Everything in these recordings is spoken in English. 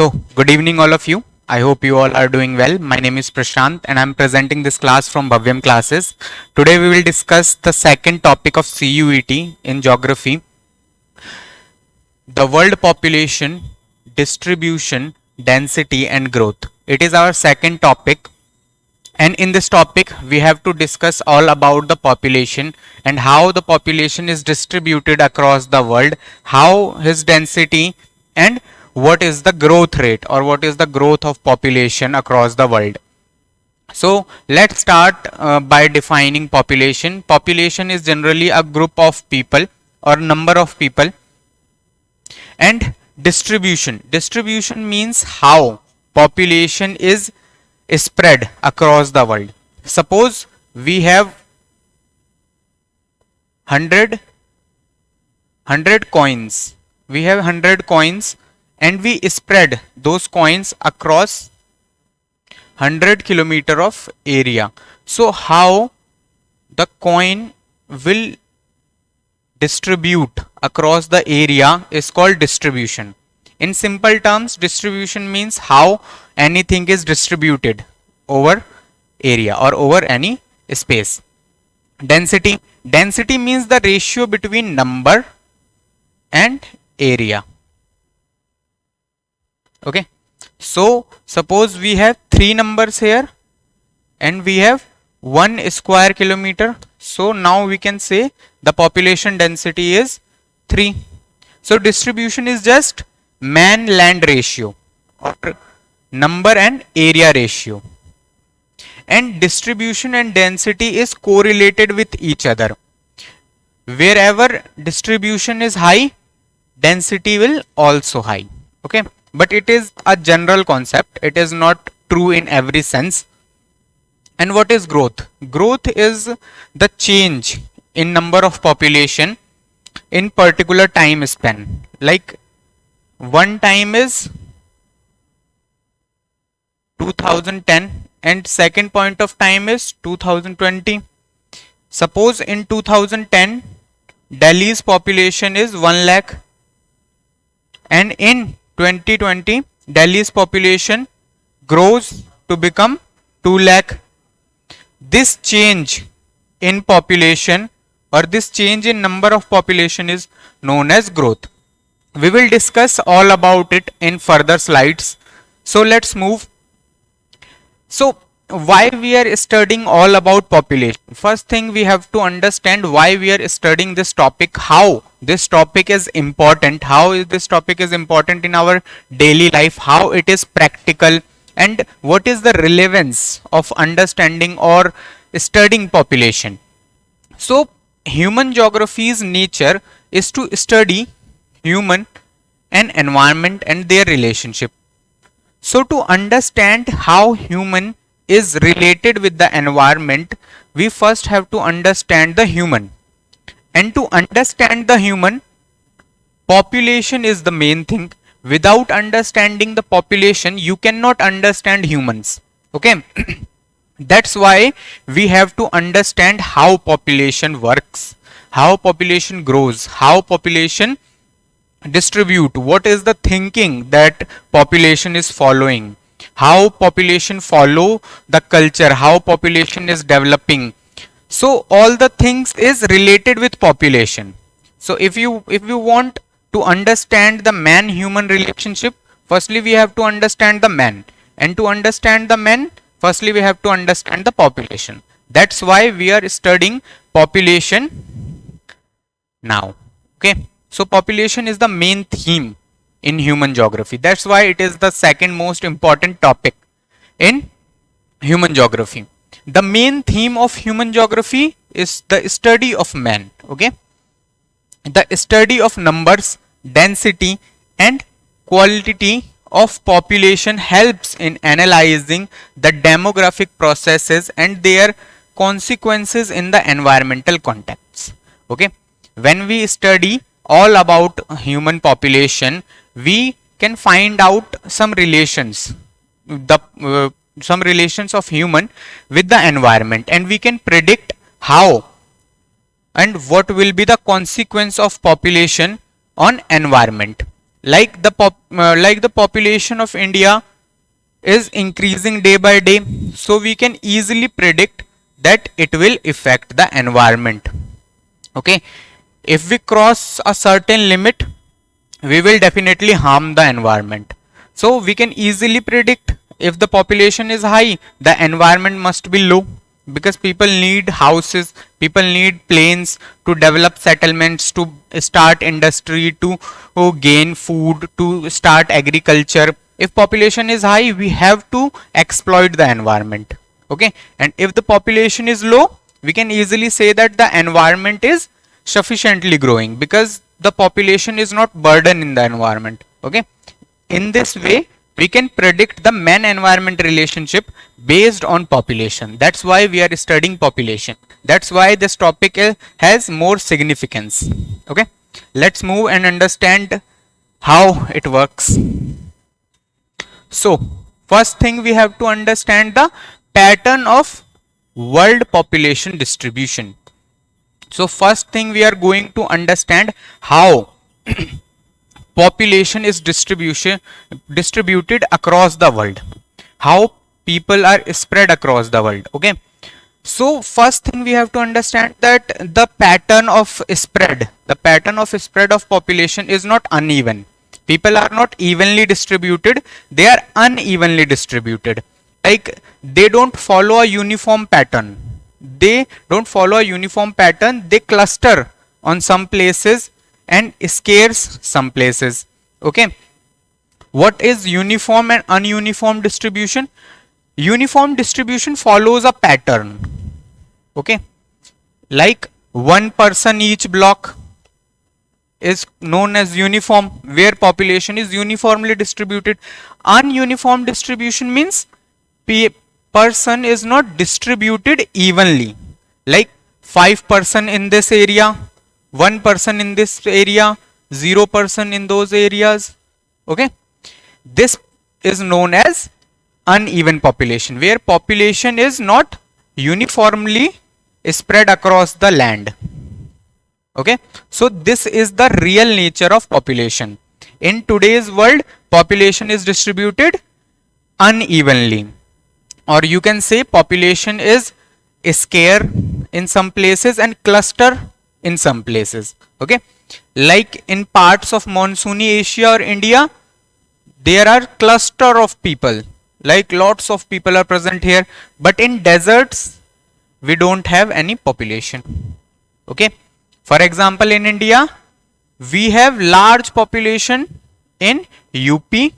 Good evening, all of you. I hope you all are doing well. My name is Prashant and I'm presenting this class from Bhavyam Classes. Today we will discuss the second topic of CUET in geography, the world population, distribution, density and growth. It is our second topic, and in this topic we have to discuss all about the population and how the population is distributed across the world, how his density, and what is the growth rate or what is the growth of population across the world. So let's start by defining population. Population is generally a group of people or number of people. And distribution means how population is spread across the world. Suppose we have 100 coins. We have 100 coins and we spread those coins across 100 kilometer of area. So how the coin will distribute across the area is called distribution. In simple terms, distribution means how anything is distributed over area or over any space. Density means the ratio between number and area. Okay, so suppose we have 3 numbers here and we have 1 square kilometer. So now we can say the population density is 3. So distribution is just man land ratio or number and area ratio, and distribution and density is correlated with each other. Wherever distribution is high, density will also high. Okay, but it is a general concept, it is not true in every sense. And what is growth? Growth is the change in number of population in particular time span. Like one time is 2010 and second point of time is 2020. Suppose in 2010 Delhi's population is 1 lakh and in 2020 Delhi's population grows to become 2 lakh. This change in population or this change in number of population is known as growth. We will discuss all about it in further slides. So let's move. So why we are studying all about population? First thing, we have to understand why we are studying this topic, how this topic is important, how this topic is important in our daily life, how it is practical, and what is the relevance of understanding or studying population. So human geography's nature is to study human and environment and their relationship. So to understand how human is related with the environment, we first have to understand the human. And to understand the human, population is the main thing. Without understanding the population, you cannot understand humans. Okay. That's why we have to understand how population works, how population grows, how population distribute, what is the thinking that population is following, how population follow the culture, how population is developing. So all the things is related with population. So if you want to understand the man human relationship, firstly we have to understand the man, and to understand the man, firstly we have to understand the population. That's why we are studying population now. Okay, so population is the main theme in human geography. That's why it is the second most important topic in human geography. The main theme of human geography is the study of man. Okay, the study of numbers, density and quality of population helps in analyzing the demographic processes and their consequences in the environmental contexts. Okay, when we study all about human population, we can find out some relations, some relations of human with the environment, and we can predict how and what will be the consequence of population on environment. like the population of India is increasing day by day, so we can easily predict that it will affect the environment. Okay, if we cross a certain limit, we will definitely harm the environment. So we can easily predict if the population is high, the environment must be low, because people need houses, people need planes to develop settlements, to start industry, to gain food, to start agriculture. If population is high, we have to exploit the environment. Okay, and if the population is low, we can easily say that the environment is sufficiently growing, because the population is not burden in the environment. Okay, in this way we can predict the man environment relationship based on population. That's why we are studying population. That's why this topic has more significance. Okay, let's move and understand how it works. So first thing, we have to understand the pattern of world population distribution. So first thing, we are going to understand how population is distributed across the world, how people are spread across the world. Okay, so first thing, we have to understand that the pattern of spread of population is not uneven. People are not evenly distributed, they are unevenly distributed. Like, they don't follow a uniform pattern. They cluster on some places and scarce some places. Okay, what is uniform and ununiform distribution? Uniform distribution follows a pattern. Okay, like one person each block is known as uniform, where population is uniformly distributed. Ununiform distribution means person is not distributed evenly, like 5% in this area, 1% in this area, 0% in those areas. Okay, this is known as uneven population, where population is not uniformly spread across the land. Okay, so this is the real nature of population. In today's world, population is distributed unevenly, or you can say population is scarce in some places and cluster in some places. Okay, like in parts of monsoony Asia or India, there are cluster of people, like lots of people are present here, but in deserts we don't have any population. Okay, for example, in India we have large population in UP,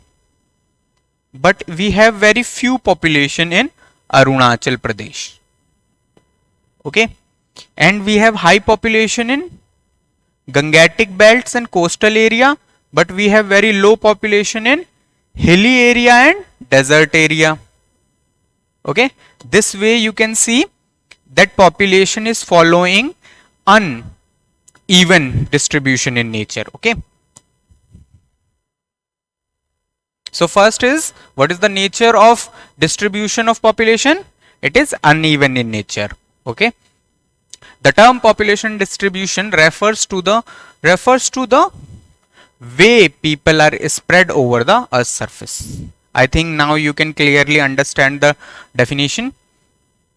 but we have very few population in Arunachal Pradesh. Okay, and we have high population in Gangetic belts and coastal area, but we have very low population in hilly area and desert area. Okay, this way you can see that population is following uneven distribution in nature. Okay, so first is, what is the nature of distribution of population? It is uneven in nature. Okay, the term population distribution refers to the way people are spread over the Earth's surface. I think now you can clearly understand the definition.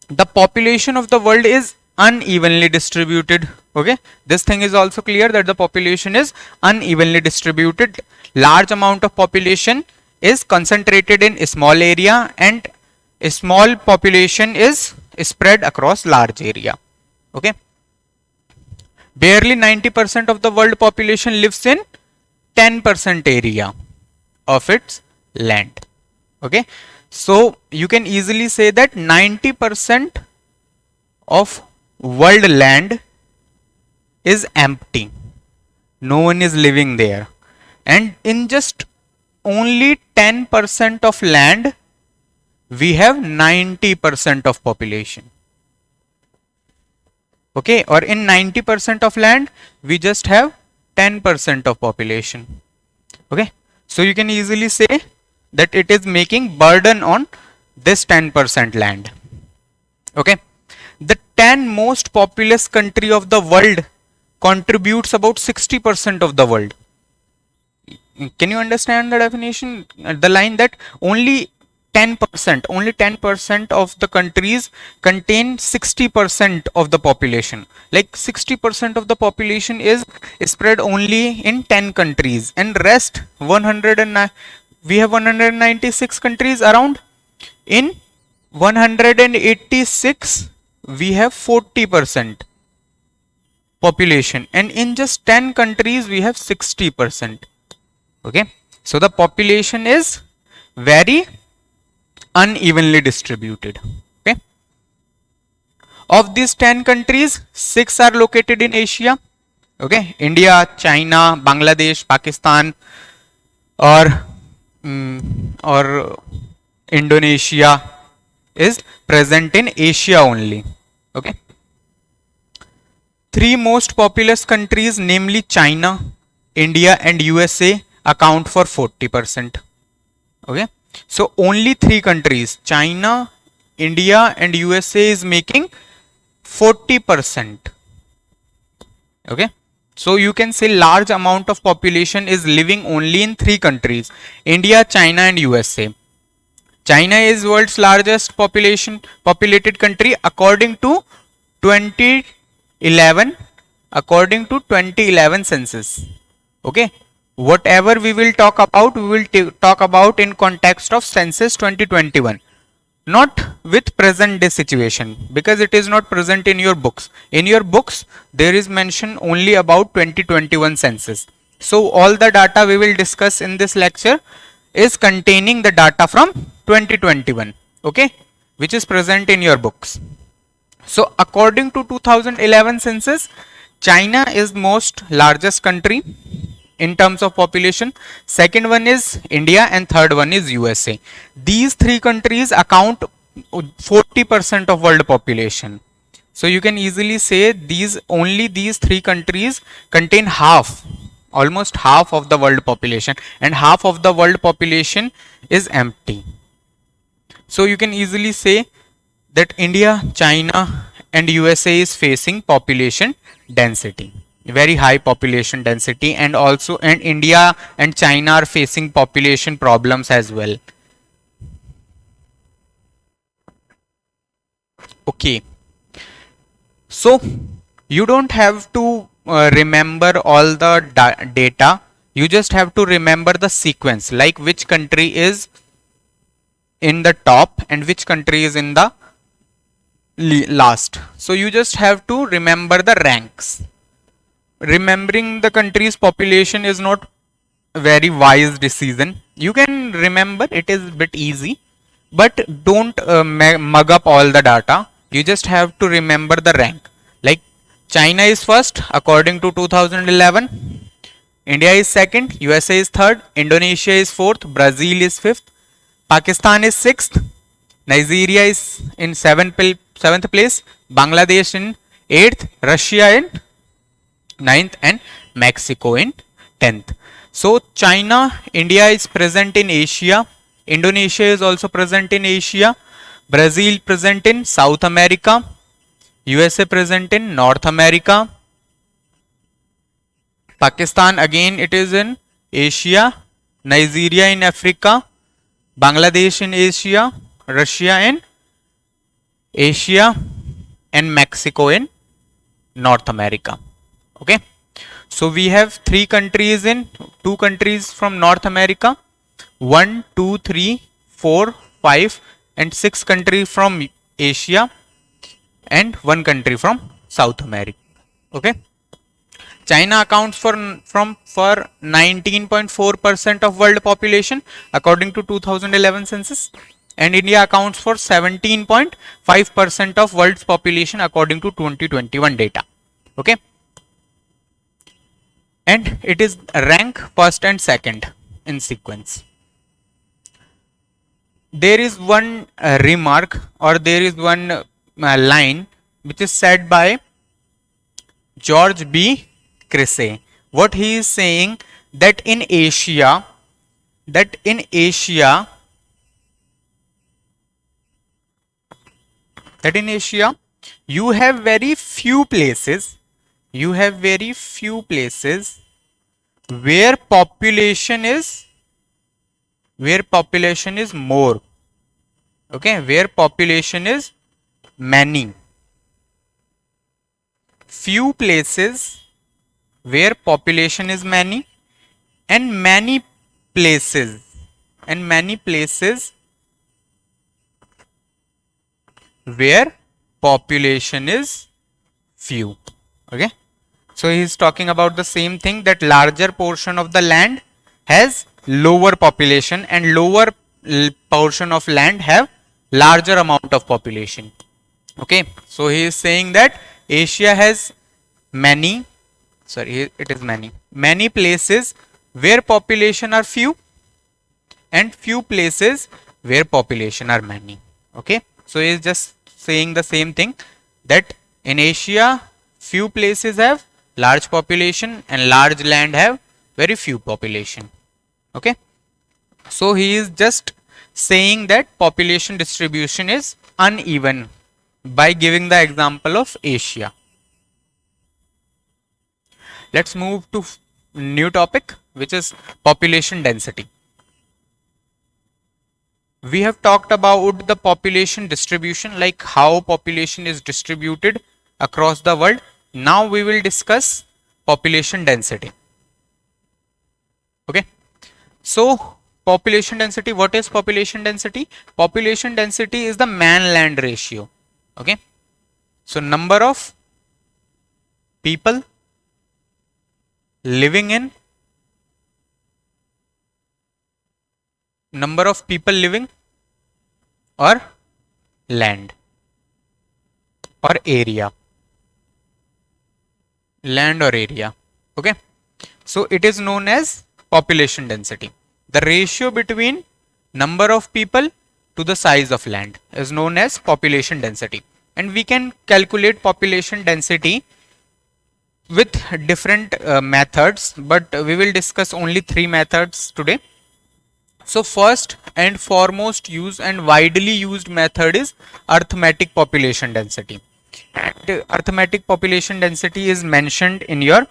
The population of the world is unevenly distributed. Okay, this thing is also clear, that the population is unevenly distributed. Large amount of population is concentrated in a small area, and a small population is spread across large area. Okay, barely 90% of the world population lives in 10% area of its land. Okay, so you can easily say that 90% of world land is empty, no one is living there, and in just only 10% of land we have 90% of population. Okay, or in 90% of land we just have 10% of population. Okay, so you can easily say that it is making burden on this 10% land. Okay, the 10 most populous country of the world contributes about 60% of the world. Can you understand the definition? The line that only 10% of the countries contain 60% of the population. Like 60% of the population is spread only in 10 countries, and rest 109, we have 196 countries around. In 186 we have 40% population, and in just 10 countries we have 60%. Okay, so the population is very unevenly distributed. Okay, of these 10 countries, 6 are located in Asia. Okay, India, China, Bangladesh, Pakistan, or or Indonesia is present in Asia only. Okay, three most populous countries, namely China, India, and USA, account for 40%. Okay, so only three countries, China, India, and USA, is making 40%. Okay, so you can say large amount of population is living only in three countries, India, China, and USA. China is world's largest populated country according to 2011 census. Okay, whatever we will talk about, we will talk about in context of census 2021, not with present day situation, because it is not present in your books. In your books there is mention only about 2021 census. So all the data we will discuss in this lecture is containing the data from 2021, okay, which is present in your books. So according to 2011 census, China is most largest country in terms of population. Second one is India, and third one is USA. These three countries account 40% of world population. So you can easily say only these three countries contain almost half of the world population, and half of the world population is empty. So you can easily say that India, China, and USA is facing population density, very high population density, and also India and China are facing population problems as well. Okay, so you don't have to remember all the data, you just have to remember the sequence, like which country is in the top and which country is in the last. So you just have to remember the ranks. Remembering the country's population is not a very wise decision. You can remember, it is a bit easy, but don't mug up all the data. You just have to remember the rank. Like China is first according to 2011, India is second, USA is third, Indonesia is fourth, Brazil is fifth, Pakistan is sixth, Nigeria is in seventh place, Bangladesh in 8th, Russia in 9th, and Mexico in 10th. So China, India is present in Asia, Indonesia is also present in Asia, Brazil present in South America, USA present in North America, Pakistan again it is in Asia, Nigeria in Africa, Bangladesh in Asia, Russia in Asia, and Mexico in North America. Okay, so we have two countries from North America, 1, 2, 3, 4, 5, and 6 countries from Asia, and 1 country from South America. Okay, China accounts for 19.4% of world population according to 2011 census, and India accounts for 17.5% of world's population according to 2021 data. Okay, and it is rank first and second in sequence. There is one remark, or there is one line which is said by George B. Crissey. What he is saying, that in Asia you have very few places where population is more. Okay, where population is many. Few places where population is many, and many places where population is few. Okay, so he is talking about the same thing, that larger portion of the land has lower population and lower portion of land have larger amount of population. Okay, so he is saying that Asia has many, it is many places where population are few and few places where population are many. Okay, so he is just saying the same thing, that in Asia few places have large population and large land have very few population. Okay, so he is just saying that population distribution is uneven by giving the example of Asia. Let's move to new topic, which is population density. We have talked about the population distribution, like how population is distributed across the world. Now we will discuss population density. Okay, so population density, what is population density? Population density is the man-land ratio. Okay, so number of people living in or land or area, okay, so it is known as population density. The ratio between number of people to the size of land is known as population density, and we can calculate population density with different methods, but we will discuss only 3 methods today. So first and foremost used and widely used method is arithmetic population density. And arithmetic population density is mentioned in your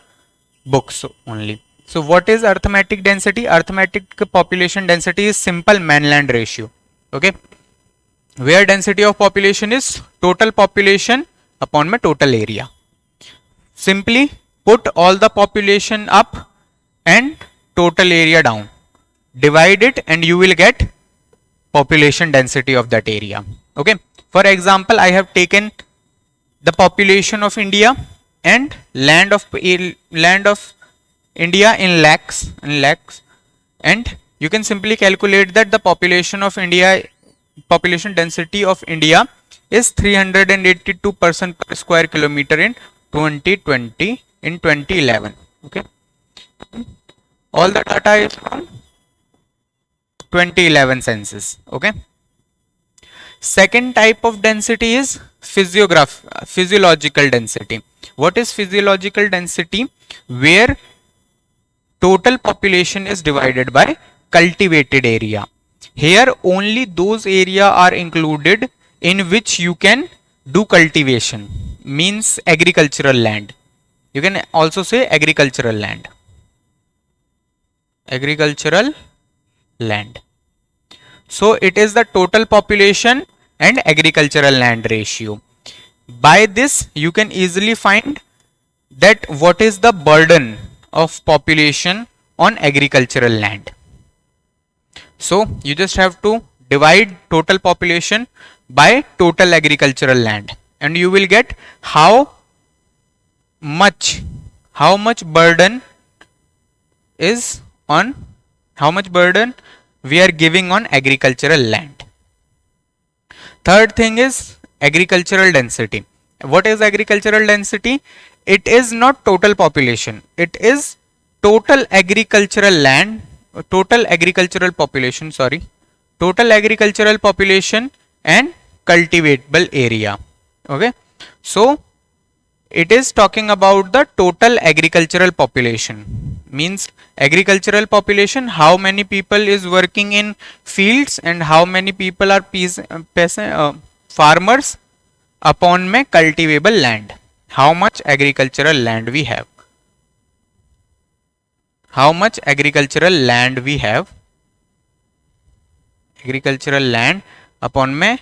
books only. So what is arithmetic density? Arithmetic population density is simple man-land ratio. Okay, where density of population is total population upon my total area. Simply put all the population up and total area down, divide it, and you will get population density of that area. Okay, for example, I have taken the population of India and land of India in lakhs, and you can simply calculate that the population density of India is 382% per square kilometer in 2011. Okay, all the data is from 2011 census. Okay, second type of density is physiological density. What is physiological density? Where total population is divided by cultivated area. Here only those area are included in which you can do cultivation, means agricultural land. You can also say agricultural land. So it is the total population and agricultural land ratio. By this you can easily find that what is the burden of population on agricultural land. So you just have to divide total population by total agricultural land, and you will get how much burden we are giving on agricultural land. Third thing is agricultural density. What is agricultural density? It is not total population, it is total agricultural population and cultivable area. Okay, so it is talking about the total agricultural population, means agricultural population, how many people is working in fields and how many people are farmers upon my cultivable land, how much agricultural land we have. how much agricultural land we have, agricultural land upon में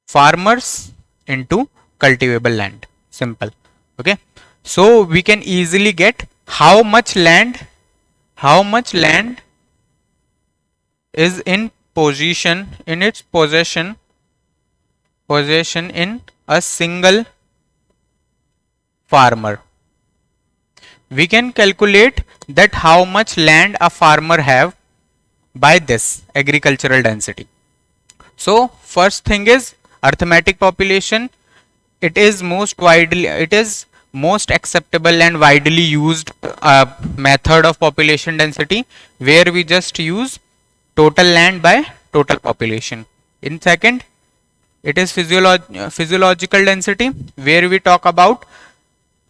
farmers into cultivable land. Simple. Okay, so we can easily get how much land is in its possession in a single farmer. We can calculate that how much land a farmer have by this agricultural density. So first thing is arithmetic population. It is most acceptable and widely used method of population density, where we just use total land by total population. In second, it is physiological density, where we talk about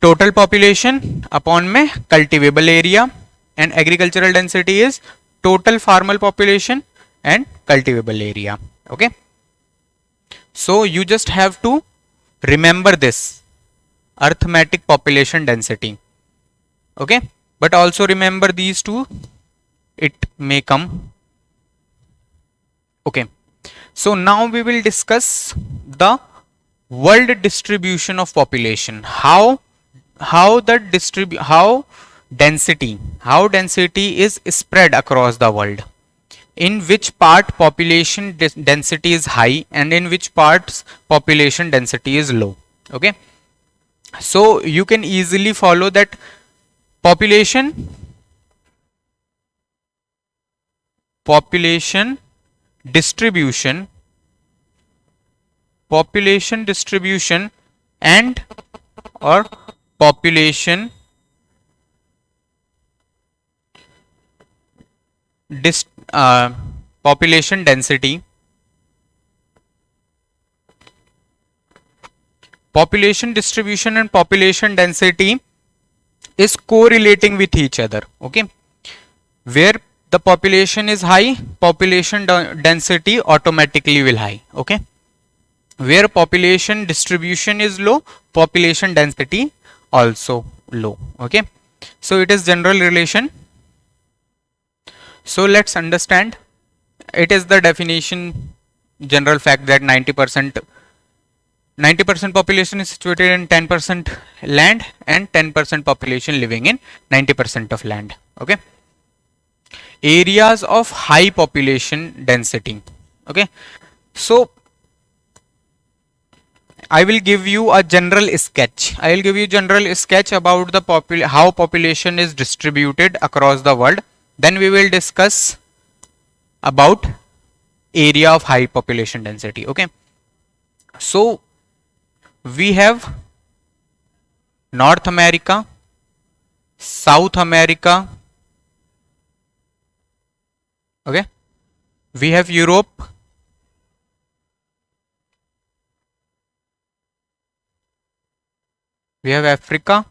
total population upon में cultivable area, and agricultural density is total farmer population and cultivable area. Okay, so you just have to remember this arithmetic population density. Okay, but also remember these two, it may come. Okay, so now we will discuss the world distribution of population. How density is spread across the world, in which part population density is high and in which parts population density is low. Okay, so you can easily follow that population distribution and or population population density. Population distribution and population density is correlating with each other. Okay, where the population is high, population density automatically will high. Okay, where population distribution is low, population density also low. Okay, so it is general relation. So let's understand. It is the definition, general fact that 90% population is situated in 10% land and 10% population living in 90% of land. Okay, areas of high population density. Okay, so I will give you a general sketch. About the how population is distributed across the world. Then we will discuss about area of high population density. Okay, so we have North America, South America. Okay, we have Europe, we have Africa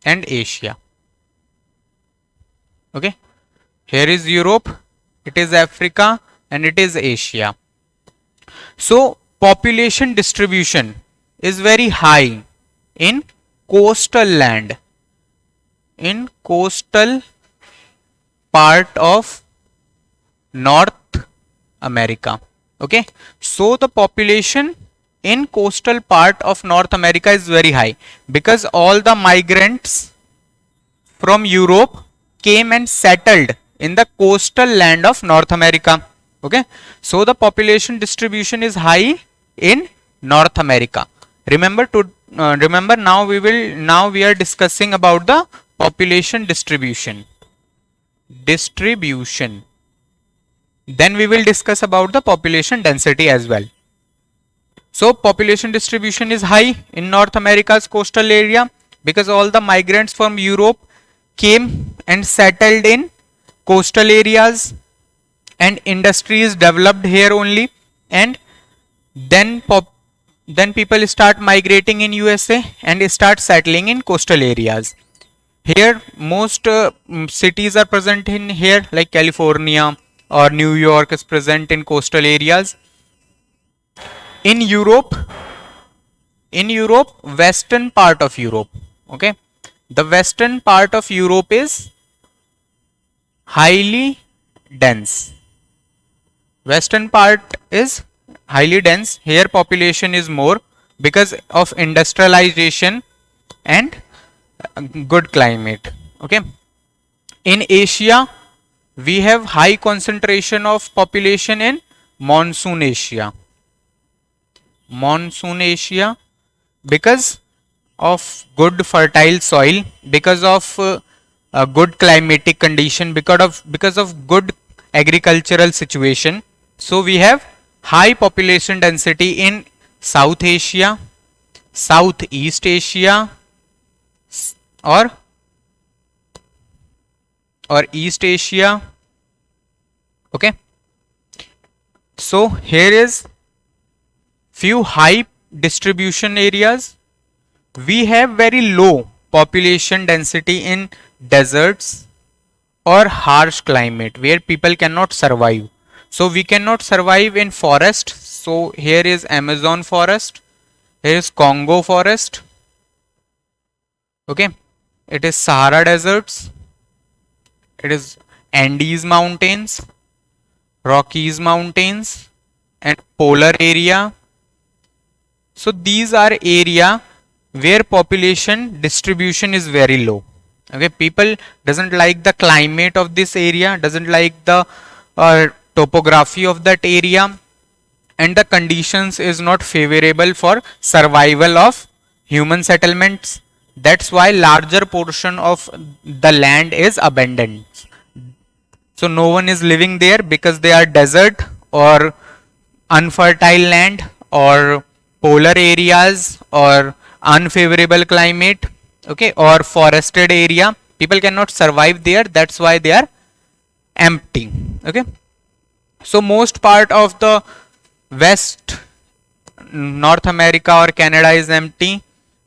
and Asia. Okay, here is Europe, it is Africa and it is Asia. So population distribution is very high in coastal land, in coastal part of North America. Okay, so the population in coastal part of North America is very high because all the migrants from Europe came and settled in the coastal land of North America. Okay, so the population distribution is high in North America. Remember now we are discussing about the population distribution. Then we will discuss about the population density as well. So population distribution is high in North America's coastal area because all the migrants from Europe came and settled in coastal areas and industries developed here only, and then people start migrating in USA and start settling in coastal areas. Here most cities are present in here, like California or New York is present in coastal areas. In Europe In Europe, western part of Europe, okay, the western part of Europe is highly dense. Western part is highly dense. Here population is more because of industrialization and good climate. Okay. In Asia, we have high concentration of population in monsoon Asia. Monsoon Asia, because of good fertile soil, because of a good climatic condition, because of good agricultural situation. So we have high population density in South Asia, Southeast Asia, or East Asia. Okay. So here is few high distribution areas. We have very low population density in deserts or harsh climate where people cannot survive. So we cannot survive in forest. So here is Amazon forest, here is Congo forest, okay, it is Sahara deserts, it is Andes mountains, Rockies mountains, and polar area. So these are area where population distribution is very low. Okay, people doesn't like the climate of this area, doesn't like the topography of that area, and the conditions is not favorable for survival of human settlements. That's why larger portion of the land is abandoned. So no one is living there because they are desert or unfertile land or polar areas or unfavorable climate, okay, or forested area. People cannot survive there. That's why they are empty. Okay. So most part of the West, North America or Canada is empty.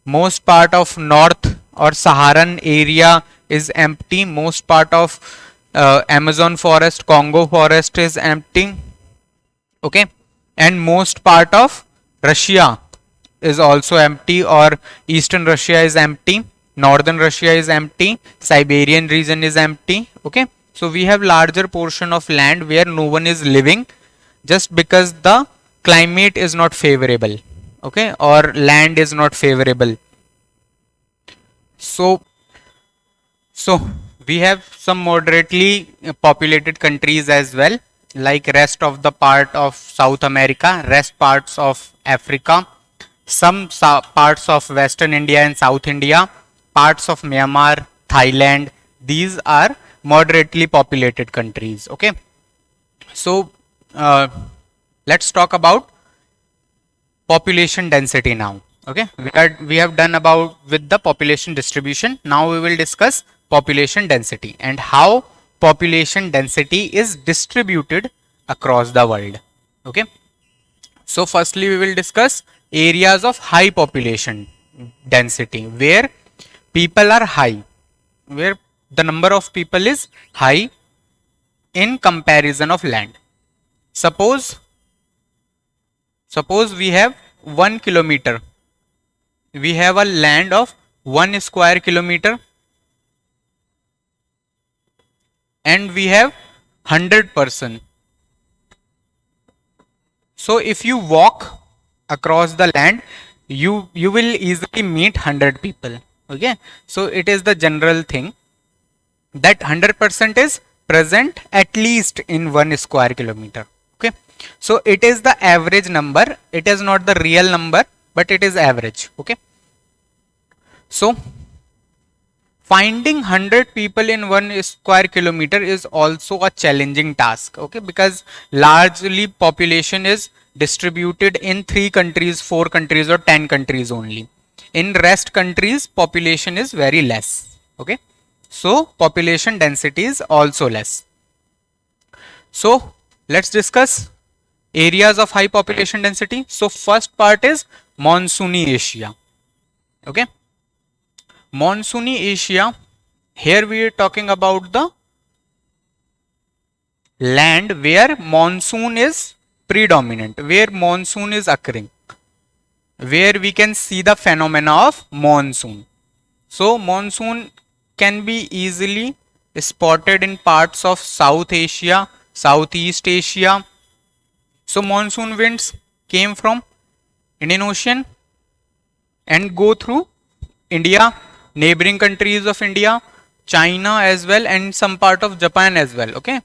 Most part of North or Saharan area is empty. Most part of Amazon forest, Congo forest is empty. Okay. And most part of Russia is also empty, or Eastern Russia is empty. Northern Russia is empty. Siberian region is empty. Okay. So we have larger portion of land where no one is living just because the climate is not favorable, okay, or land is not favorable. So we have some moderately populated countries as well, like rest of the part of South America, rest parts of Africa, some parts of Western India and South India, parts of Myanmar, Thailand. These are moderately populated countries. Okay. So let's talk about population density now. Okay, we have done about with the population distribution. Now we will discuss population density and how population density is distributed across the world. Okay, so firstly we will discuss areas of high population density, where people are high, where the number of people is high in comparison of land. Suppose we have 1 kilometer, we have a land of 1 square kilometer, and we have 100%. So if you walk across the land, you will easily meet 100 people. Okay, so it is the general thing that 100% is present at least in 1 square kilometer. Okay, so it is the average number, it is not the real number, but it is average. Okay, so finding 100 people in 1 square kilometer is also a challenging task. Okay, because largely population is distributed in 3 countries, 4 countries, or 10 countries only. In rest countries population is very less. Okay, so population density is also less. So let's discuss areas of high population density. So first part is monsoony Asia. Okay, monsoony Asia, here we are talking about the land where monsoon is predominant, where monsoon is occurring. where we can see the phenomena of monsoon. So monsoon can be easily spotted in parts of South Asia, Southeast Asia. So monsoon winds came from Indian Ocean and go through India, neighboring countries of India, China as well, and some part of Japan as well. Okay.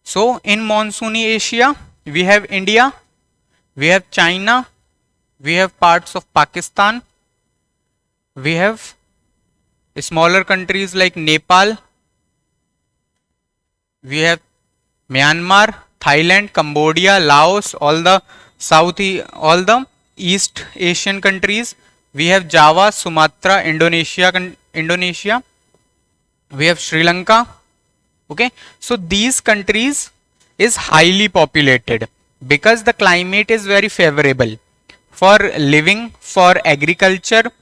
So in monsoony Asia, we have India, we have China, we have parts of Pakistan, we have smaller countries like Nepal, we have Myanmar, Thailand, Cambodia, Laos, all the all the East Asian countries. We have Java, Sumatra, Indonesia. We have Sri Lanka. Okay, so these countries is highly populated because the climate is very favorable for living, for agriculture,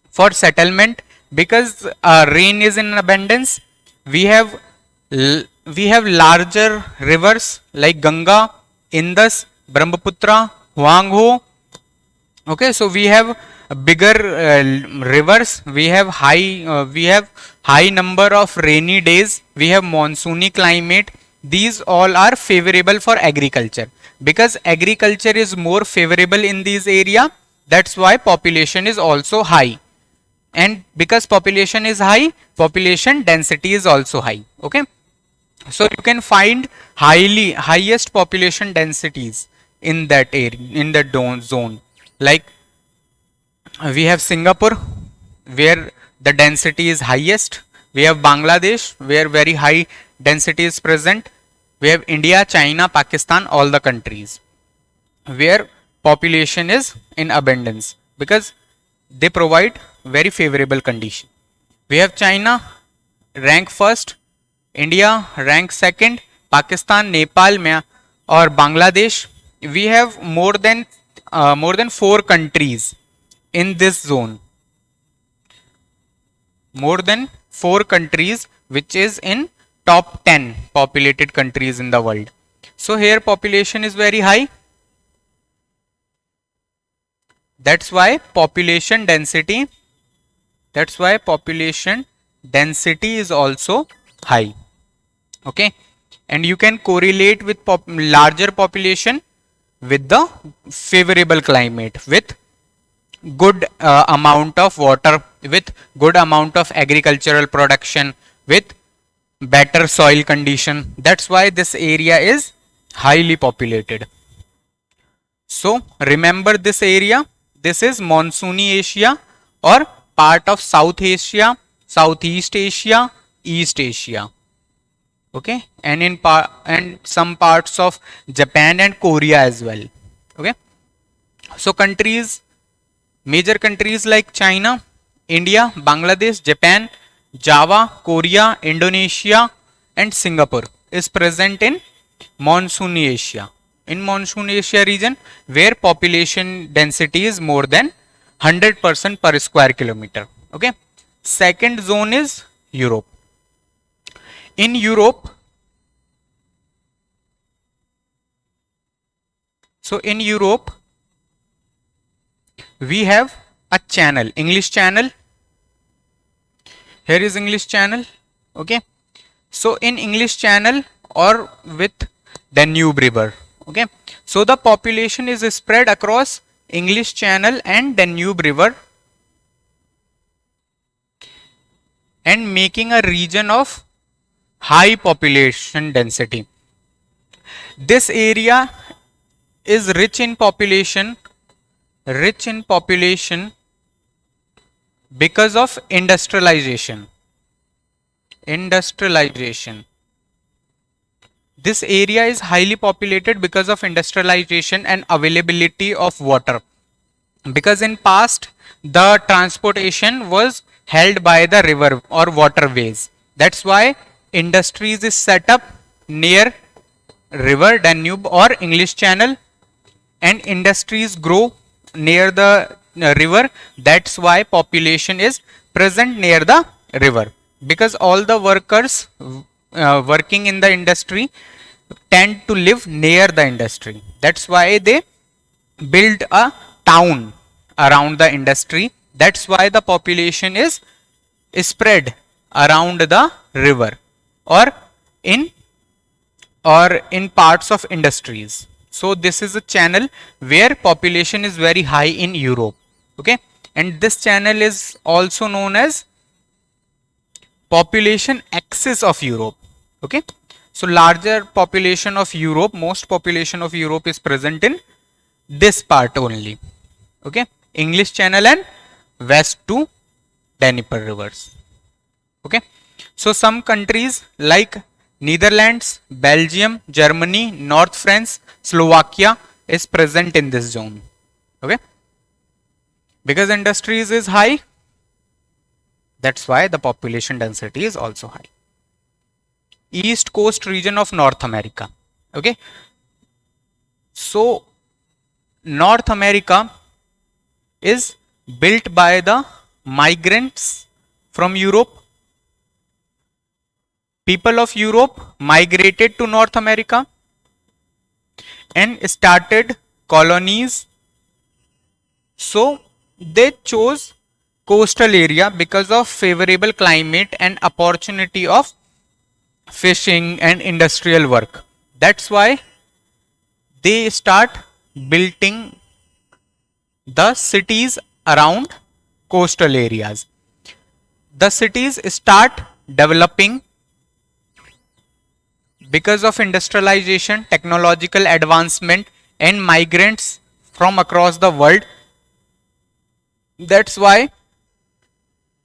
for settlement, because rain is in abundance. We have larger rivers like Ganga, Indus, Brahmaputra, Huangho. Okay, so we have bigger rivers. We have high number of rainy days. We have monsoony climate. These all are favorable for agriculture because agriculture is more favorable in these area. That's why population is also high, and because population is high, population density is also high. Okay, so you can find highest population densities in that area, in that zone. Like we have Singapore, where the density is highest. We have Bangladesh, where very high density is present. We have India, China, Pakistan, all the countries where population is in abundance because they provide very favorable condition. We have China rank first, India rank second, Pakistan, Nepal, or Bangladesh. We have more than 4 countries in this zone. More than 4 countries which is in top 10 populated countries in the world. So here population is very high. That's why population density is also high. Okay, and you can correlate with larger population with the favorable climate, with good amount of water, with good amount of agricultural production, with better soil condition. That's why this area is highly populated. So remember this area. This is monsoony Asia or part of South Asia, Southeast Asia, East Asia. Okay, and and some parts of Japan and Korea as well. Okay, so major countries like China, India, Bangladesh, Japan, Java, Korea, Indonesia, and Singapore is present in monsoony Asia. In monsoon Asia region, where population density is more than 100% per square kilometer. Okay, second zone is Europe. In Europe, we have a channel, English Channel. Here is English Channel. Okay, so in English Channel or with Danube River. Okay, so the population is spread across English Channel and Danube River and making a region of high population density. This area is rich in population because of industrialization. This area is highly populated because of industrialization and availability of water. Because in past, the transportation was held by the river or waterways. That's why industries is set up near river Danube or English Channel, and industries grow near the river. That's why population is present near the river, because all the workers working in the industry tend to live near the industry. That's why they build a town around the industry. That's why the population is spread around the river or in in parts of industries. So this is a channel where population is very high in Europe. Okay, and this channel is also known as population axis of Europe. Okay, so larger population of Europe, most population of Europe is present in this part only. Okay, English Channel and west to Dnieper rivers. Okay, so some countries like Netherlands, Belgium, Germany, North France, Slovakia is present in this zone. Okay, because industries is high, that's why the population density is also high. East coast region of North America. Okay, so North America is built by the migrants from Europe. People of Europe migrated to North America and started colonies. So they chose coastal area because of favorable climate and opportunity of fishing and industrial work. That's why they start building the cities around coastal areas. The cities start developing because of industrialization, technological advancement, and migrants from across the world. That's why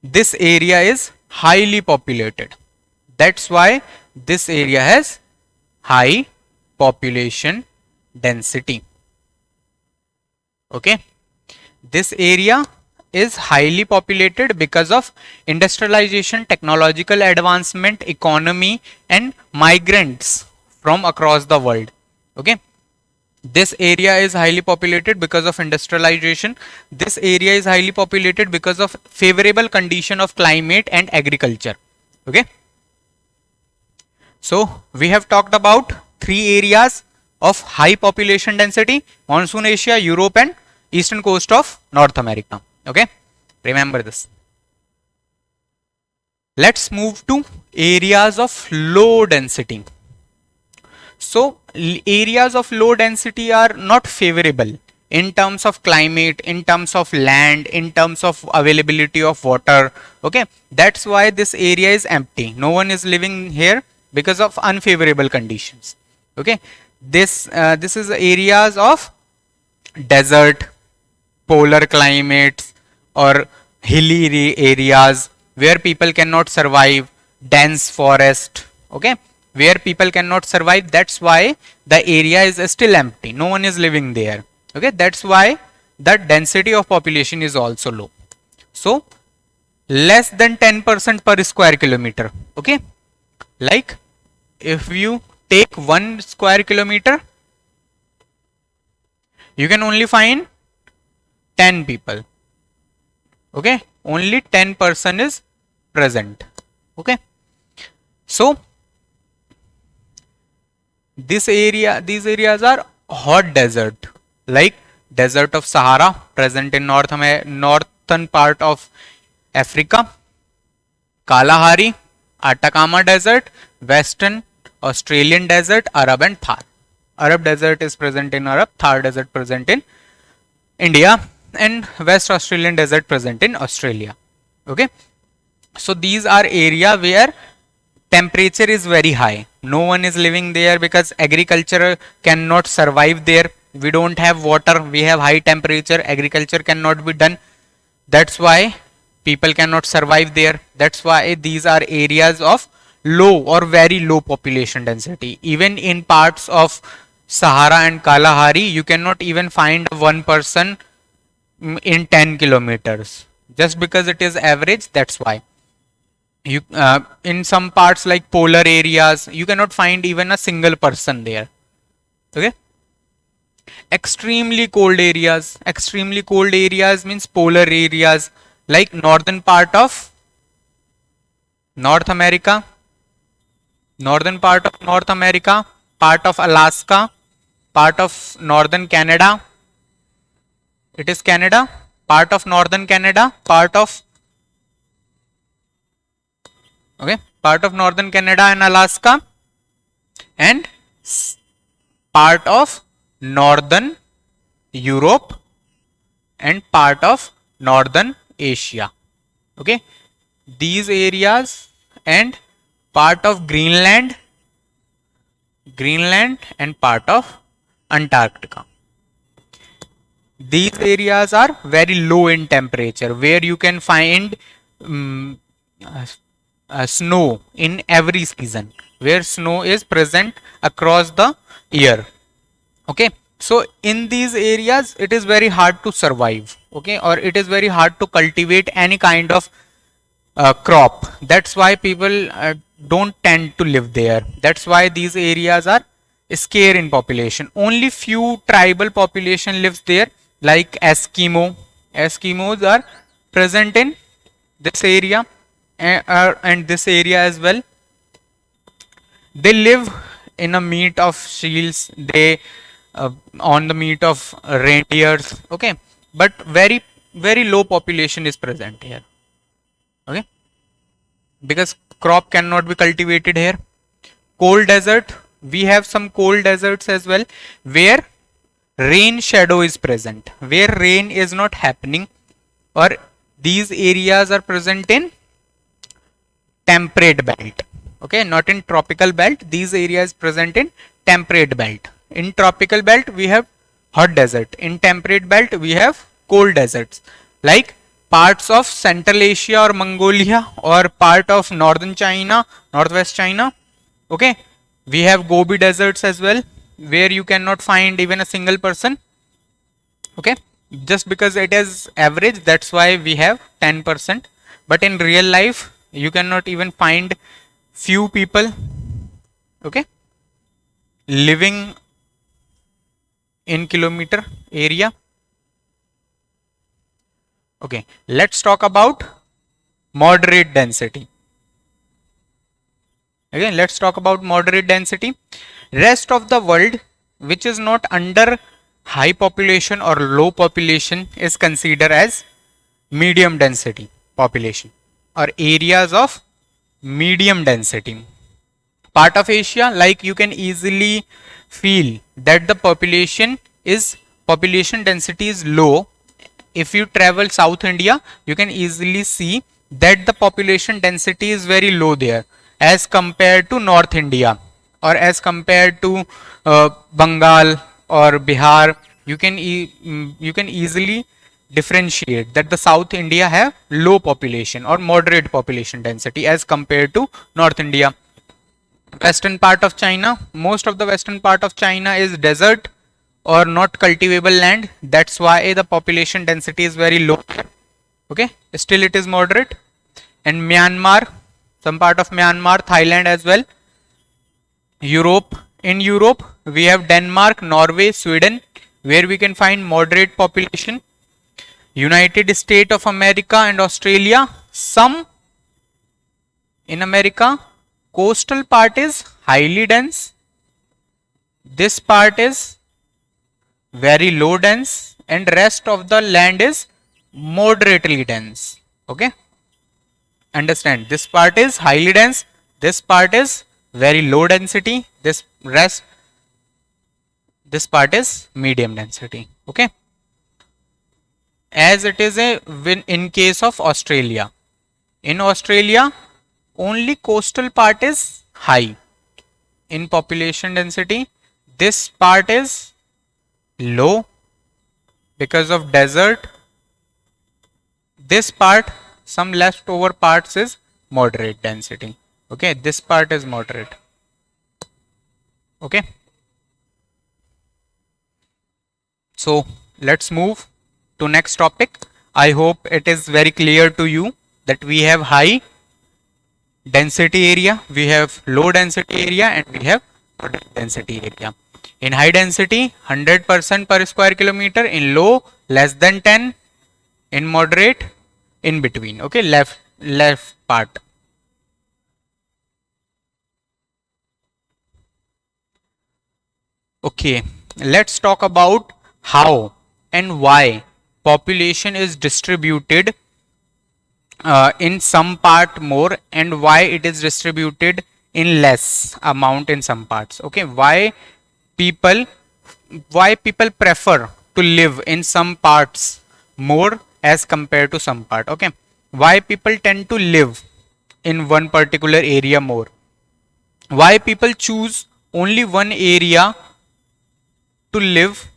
this area is highly populated. That's why this area has high population density. Okay, this area is highly populated because of industrialization, technological advancement, economy, and migrants from across the world. Okay, this area is highly populated because of industrialization. This area is highly populated because of favorable condition of climate and agriculture. Okay, so we have talked about three areas of high population density: monsoon Asia, Europe, and eastern coast of North America. Okay, remember this. Let's move to areas of low density. So areas of low density are not favorable in terms of climate, in terms of land, in terms of availability of water. Okay, that's why this area is empty. No one is living here because of unfavorable conditions. Okay, this is areas of desert, polar climates, or hilly areas where people cannot survive, dense forest. Okay, where people cannot survive. That's why the area is still empty. No one is living there. Okay, that's why the density of population is also low. So less than 10% per square kilometer. Okay, like if you take 1 square kilometer, you can only find 10 people. Okay, only 10% is present. Okay, so these areas are hot desert, like desert of Sahara present in northern part of Africa, Kalahari, Atacama desert, western Australian desert, Arab and Thar. Arab desert is present in Arab, Thar desert present in India, and West Australian desert present in Australia. Okay, so these are area where temperature is very high. No one is living there because agriculture cannot survive there. We don't have water, we have high temperature, agriculture cannot be done. That's why people cannot survive there. That's why these are areas of low or very low population density. Even in parts of Sahara and Kalahari, you cannot even find one person in 10 kilometers. Just because it is average, that's why. You in some parts like polar areas, you cannot find even a single person there. Okay, extremely cold areas means polar areas like northern part of North America, part of Alaska, part of northern Canada, It is Canada, part of northern Canada, part of northern Canada and Alaska, and part of northern Europe and part of northern Asia. Okay, these areas and part of Greenland and part of Antarctica. These areas are very low in temperature, where you can find um, snow in every season, where snow is present across the year. Okay, so in these areas it is very hard to survive, okay, or it is very hard to cultivate any kind of crop. That's why people don't tend to live there. That's why these areas are scarce in population. Only few tribal population lives there, like Eskimos are present in this area, and this area as well. They live in a meat of shields. They on the meat of reindeers. Okay, but very low population is present here. Okay, because crop cannot be cultivated here. Cold desert, we have some cold deserts as well, where rain shadow is present, where rain is not happening, or these areas are present in temperate belt. Okay, not in tropical belt. These areas present in temperate belt. In tropical belt we have hot desert. In temperate belt we have cold deserts, like parts of Central Asia or Mongolia, or part of northern China, northwest China. Okay, we have Gobi deserts as well, where you cannot find even a single person. Okay, just because it is average, that's why we have 10%, but in real life you cannot even find few people, okay, living in kilometer area. Okay, let's talk about moderate density. Again, let's talk about moderate density. Rest of the world which is not under high population or low population is considered as medium density population, or areas of medium density. Part of Asia, like you can easily feel that the population density is low. If you travel South India, you can easily see that the population density is very low there as compared to North India, or as compared to Bengal or Bihar. You can easily differentiate that the South India have low population or moderate population density as compared to North India. Western part of China, most of the western part of China is desert or not cultivable land. That's why the population density is very low. Okay, still it is moderate. And Myanmar, some part of Myanmar, Thailand as well. Europe, in Europe we have Denmark, Norway, Sweden, where we can find moderate population. United States of America and Australia, some in America. Coastal part is highly dense. This part is very low dense, and rest of the land is moderately dense. Okay, understand, this part is highly dense, this part is very low density, this part is medium density. Okay, as it is in case of Australia. In Australia, only coastal part is high in population density. This part is low because of desert. This part, some leftover parts is moderate density. Okay, this part is moderate. Okay, so let's move to next topic. I hope it is very clear to you that we have high density area, we have low density area, and we have moderate density area. In high density 100% per square kilometer, in low less than 10, in moderate in between. Okay, left part. Okay, let's talk about how and why population is distributed in some part more, and why it is distributed in less amount in some parts. Okay, people why people prefer to live in some parts more as compared to some part. Okay, why people tend to live in one particular area more, why people choose only one area to live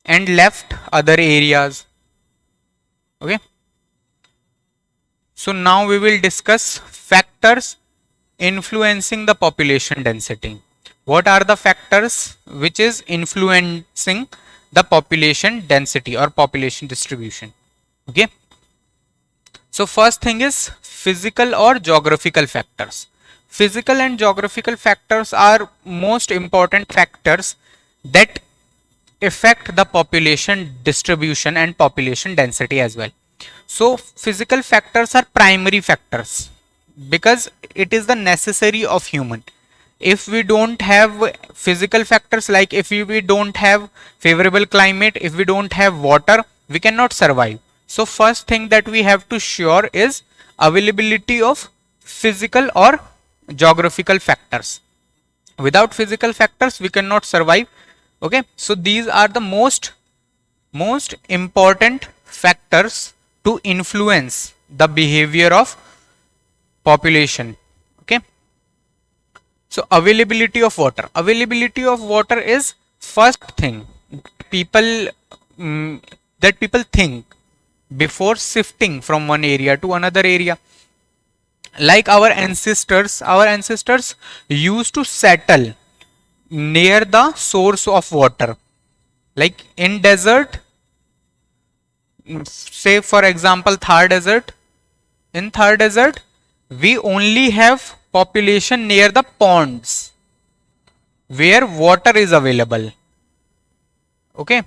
and left other areas. Okay, so now we will discuss factors influencing the population density. What are the factors which is influencing the population density or population distribution? Okay, so first thing is physical or geographical factors. Physical and geographical factors are most important factors that affect the population distribution and population density as well. So physical factors are primary factors because it is the necessary of human. If we don't have physical factors, like if we don't have favorable climate, if we don't have water, we cannot survive. So first thing that we have to sure is availability of physical or geographical factors. Without physical factors we cannot survive. Okay, so these are the most important factors to influence the behavior of population. Okay, so availability of water. Availability of water is first thing people that people think before shifting from one area to another area. Like our ancestors used to settle near the source of water. Like in desert, say for example Thar desert, in Thar desert we only have population near the ponds where water is available. Okay,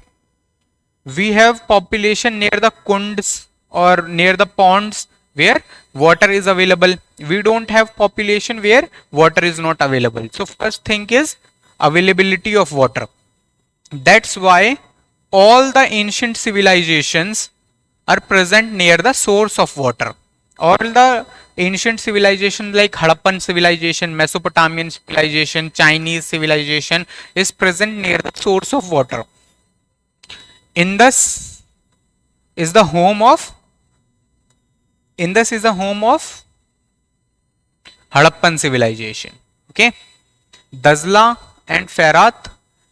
we have population near the kunds or near the ponds where water is available. We don't have population where water is not available. So first thing is availability of water. That's why all the ancient civilizations are present near the source of water. All the ancient civilizations like Harappan civilization, Mesopotamian civilization, Chinese civilization is present near the source of water. Indus is the home of Harappan civilization. Okay, Dazla and Ferat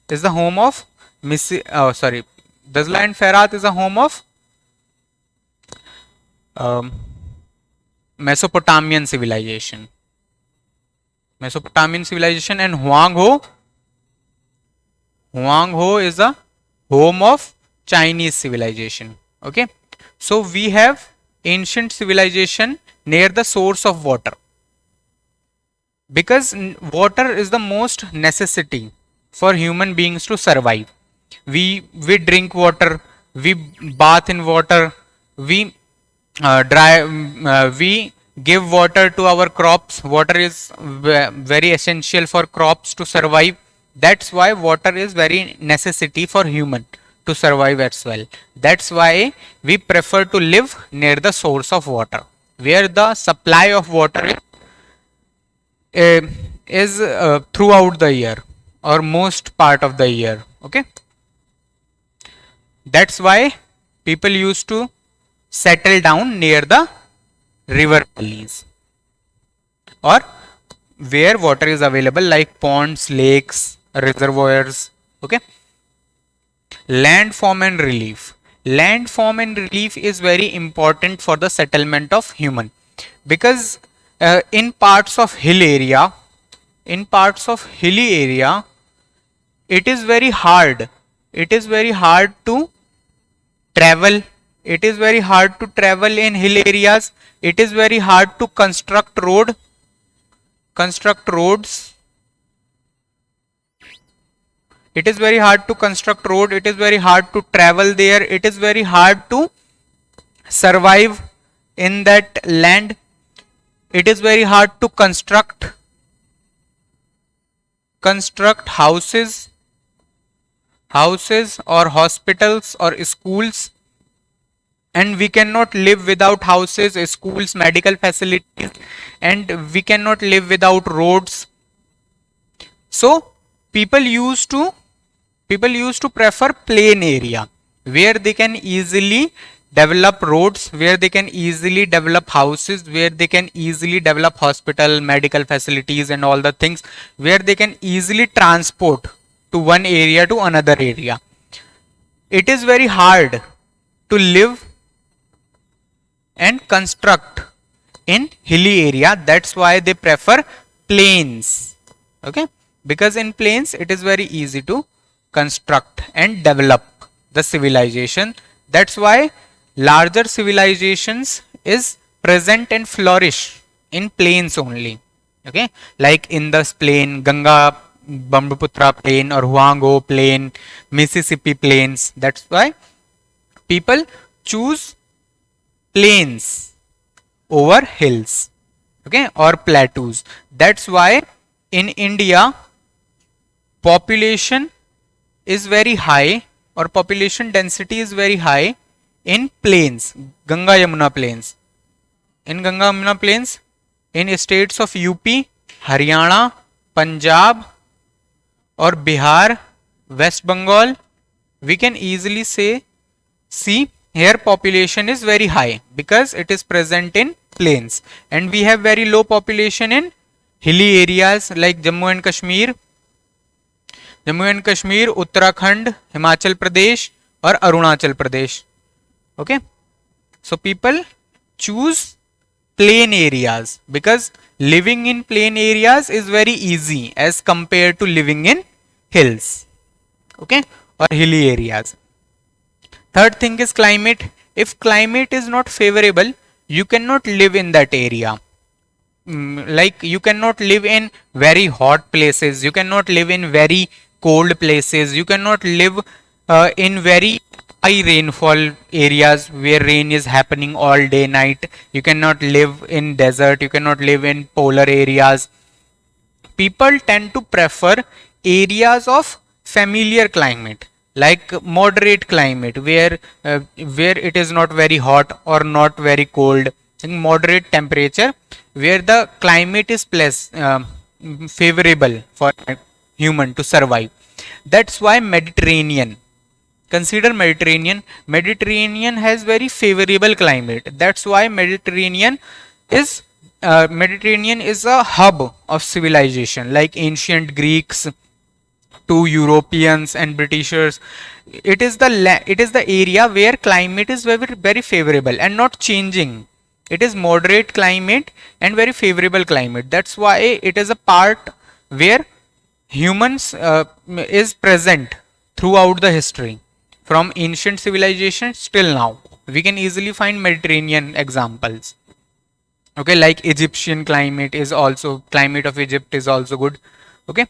is the home of Dazla and Ferat is the home of Mesopotamian civilization. And Huangho is the home of Chinese civilization. Okay, so we have ancient civilization near the source of water because water is the most necessity for human beings to survive. We drink water, we bath in water, we we give water to our crops. Water is very essential for crops to survive. That's why water is very necessity for human to survive as well. That's why we prefer to live near the source of water where the supply of water is throughout the year or most part of the year. Okay, that's why people used to settle down near the river valleys or where water is available, like ponds, lakes, reservoirs. Okay, landform and relief. Landform and relief is very important for the settlement of human because in parts of hilly area, it is very hard to travel. It is very hard to travel in hill areas. It is very hard to construct roads. It is very hard to construct road. It is very hard to travel there. It is very hard to survive in that land. It is very hard to construct houses houses or hospitals or schools, and we cannot live without houses, schools, medical facilities, and we cannot live without roads. So people used to prefer plain area where they can easily develop roads, where they can easily develop houses, where they can easily develop hospital, medical facilities and all the things, where they can easily transport to one area to another area. It is very hard to live and construct in hilly area. That's why they prefer plains. Okay, because in plains it is very easy to construct and develop the civilization. That's why larger civilizations is present and flourish in plains only. Okay, like Indus plain, Ganga Brahmaputra plain, or Huangho plain, Mississippi plains. That's why people choose plains over hills, okay, or plateaus. That's why in India population is very high, or population density is very high in plains, Ganga Yamuna plains. In Ganga Yamuna plains, in states of UP, Haryana, Punjab or Bihar, West Bengal, we can easily see here population is very high because it is present in plains, and we have very low population in hilly areas like Jammu and Kashmir, Uttarakhand, Himachal Pradesh or Arunachal Pradesh. Okay, so people choose plain areas because living in plain areas is very easy as compared to living in hills, okay, or hilly areas. Third thing is climate. If climate is not favorable, you cannot live in that area. Like you cannot live in very hot places, you cannot live in very cold places, you cannot live in very high rainfall areas where rain is happening all day night. You cannot live in desert, you cannot live in polar areas. People tend to prefer areas of familiar climate, like moderate climate where it is not very hot or not very cold, in moderate temperature where the climate is favorable for human to survive. That's why Mediterranean, consider Mediterranean has very favorable climate. That's why Mediterranean is a hub of civilization, like ancient Greeks to Europeans and Britishers. It is the area where climate is very favorable and not changing. It is moderate climate and very favorable climate. That's why it is a part where humans is present throughout the history, from ancient civilizations till now. We can easily find Mediterranean examples. Okay, like Egyptian climate of Egypt is also good. Okay,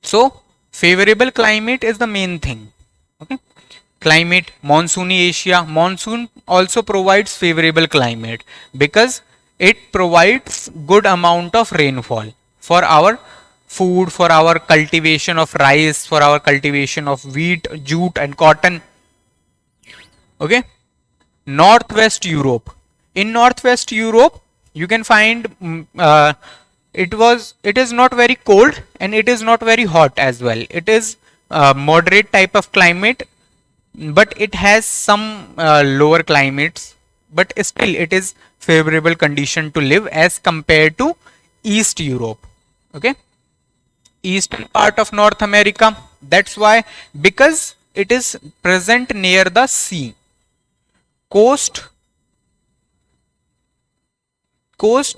so favorable climate is the main thing. Okay, climate, monsoony Asia. Monsoon also provides favorable climate because it provides good amount of rainfall for our food, for our cultivation of rice, for our cultivation of wheat, jute and cotton. Okay, Northwest Europe. In Northwest Europe, you can find it is not very cold and it is not very hot as well. It is moderate type of climate, but it has some lower climates, but still it is favorable condition to live as compared to East Europe. Okay, eastern part of North America. That's why, because it is present near the sea. Coast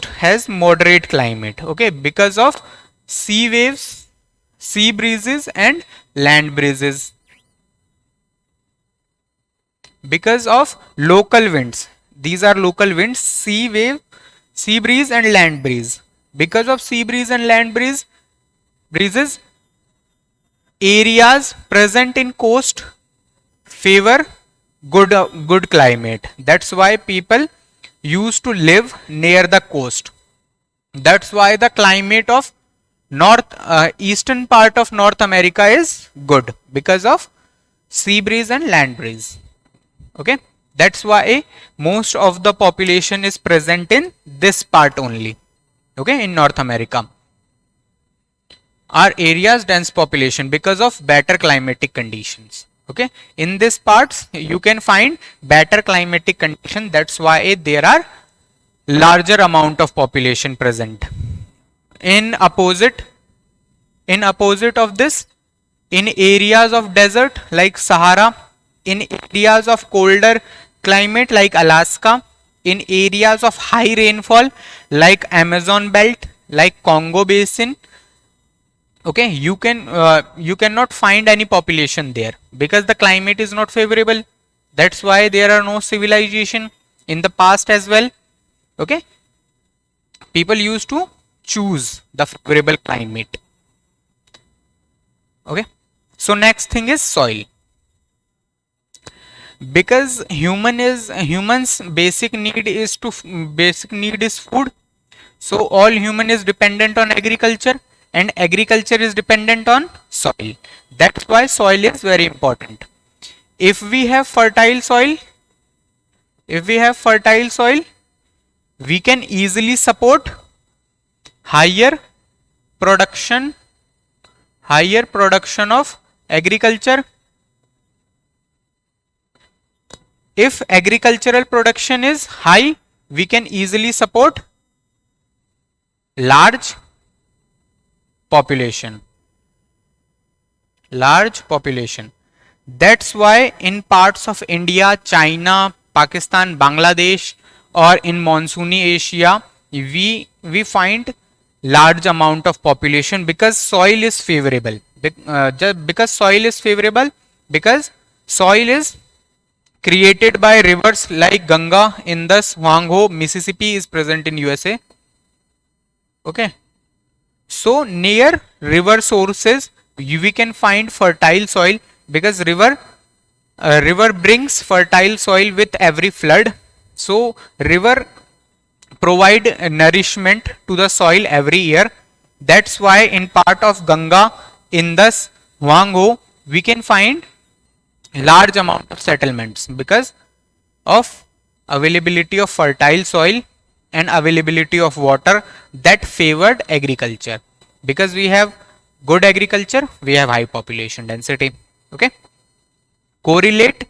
has moderate climate, okay, because of sea waves, sea breezes and land breezes. Because of local winds, these are local winds, sea wave, sea breeze and land breeze. Because of sea breeze and land breezes, areas present in coast favor good climate. That's why people used to live near the coast. That's why the climate of Eastern part of North America is good because of sea breeze and land breeze. Okay, that's why most of the population is present in this part only. Okay, in North America. Our areas dense population because of better climatic conditions. Okay, in this parts you can find better climatic condition. That's why there are larger amount of population present. In opposite of this, in areas of desert like Sahara, in areas of colder climate like Alaska, in areas of high rainfall like Amazon belt, like Congo basin, okay, you cannot find any population there because the climate is not favorable. That's why there are no civilization in the past as well. Okay, people used to choose the favorable climate. Okay, so next thing is soil. Because humans basic need is food. So all human is dependent on agriculture, and agriculture is dependent on soil. That's why soil is very important. If we have fertile soil, we can easily support higher production of agriculture. If agricultural production is high, we can easily support large population. That's why in parts of India, China, Pakistan, Bangladesh, or in monsoony Asia, we find large amount of population because soil is favorable. Because soil is created by rivers like Ganga, Indus, Huangho, Mississippi is present in USA. Okay, so near river sources we can find fertile soil because river brings fertile soil with every flood. So river provide nourishment to the soil every year. That's why in part of Ganga, Indus, Huangho we can find large amount of settlements because of availability of fertile soil and availability of water that favored agriculture. Because we have good agriculture, we have high population density. Okay, correlate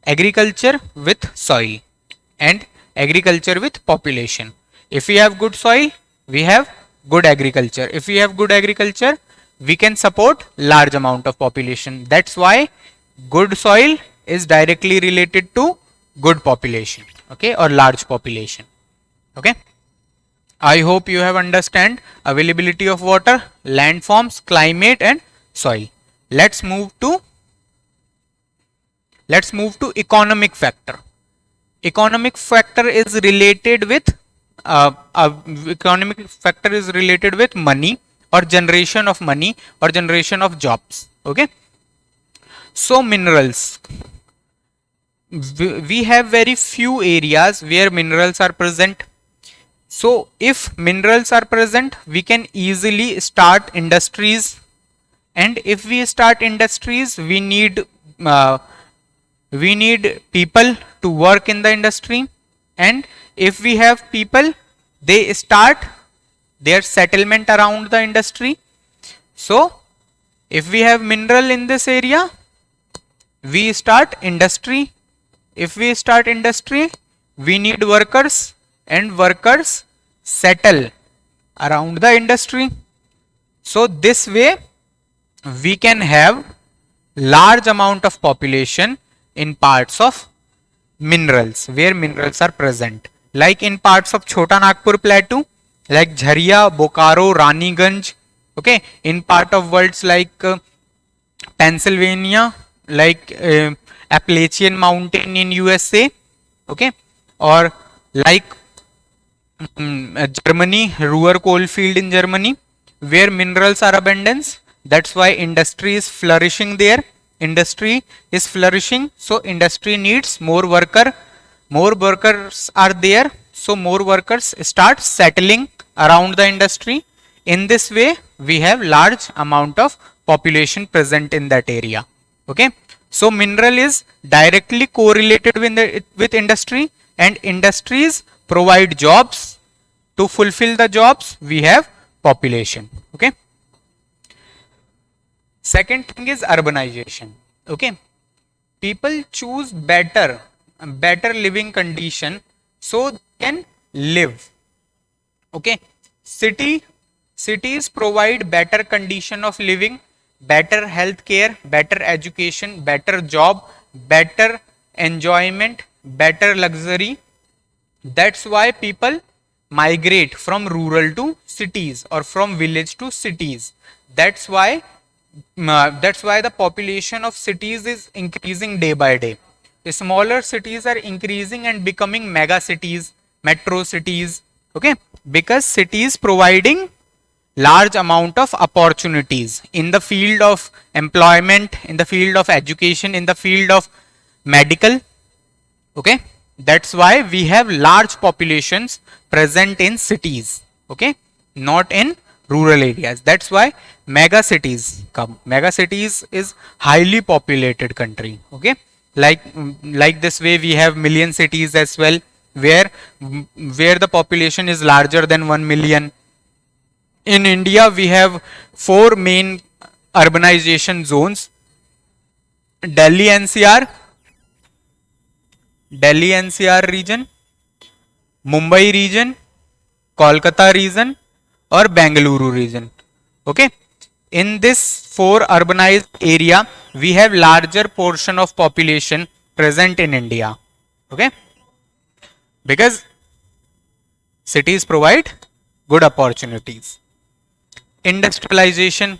agriculture with soil and agriculture with population. If we have good soil, we have good agriculture. If we have good agriculture, we can support large amount of population. That's why good soil is directly related to good population, okay, or large population. Okay, I hope you have understand availability of water, landforms, climate and soil. Let's move to economic factor. Economic factor is related with money or generation of money or generation of jobs. Okay, so minerals, we have very few areas where minerals are present. So if minerals are present, we can easily start industries, and if we start industries, we need people to work in the industry, and if we have people, they start their settlement around the industry. So if we have mineral in this area, we start industry. If we start industry, we need workers, and workers settle around the industry. So this way we can have large amount of population in parts of minerals where minerals are present, like in parts of Chota Nagpur plateau like Jharia, Bokaro, Raniganj. Okay, in part of worlds like Pennsylvania, like Appalachian mountain in USA. Okay, or like Germany, Ruhr coalfield in Germany, where minerals are abundance. That's why industry is flourishing there. Industry is flourishing, so industry needs more worker. More workers are there, so more workers start settling around the industry. In this way, we have large amount of population present in that area. Okay. So mineral is directly correlated with industry, and industries provide jobs. To fulfill the jobs, we have population. Okay. Second thing is urbanization. Okay. People choose better living condition so they can live. Okay. Cities provide better condition of living, better health care, better education, better job, better enjoyment, better luxury. That's why people migrate from rural to cities or from village to cities. That's why the population of cities is increasing day by day. The smaller cities are increasing and becoming mega cities, metro cities. Okay, because cities providing large amount of opportunities in the field of employment, in the field of education, in the field of medical. Okay, that's why we have large populations present in cities. Okay, not in rural areas. That's why mega cities come. Mega cities is highly populated country. Okay, like this way we have million cities as well, where the population is larger than 1 million. In India, we have 4 main urbanization zones: Delhi NCR, region, Mumbai region, Kolkata region, or Bengaluru region. Okay. In this 4 urbanized area, we have larger portion of population present in India. Okay. Because cities provide good opportunities. Industrialization.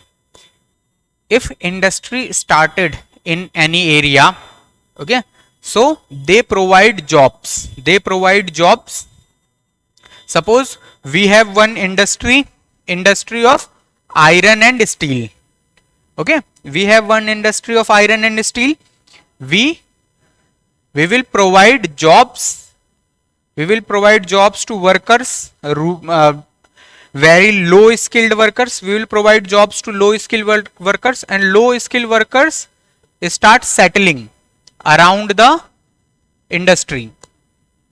If industry started in any area, okay, so they provide jobs. Suppose we have one industry of iron and steel. Okay, we have one industry of iron and steel. We will provide jobs. We will provide jobs to workers, very low skilled workers. We will provide jobs to low skilled workers, and low skilled workers start settling around the industry.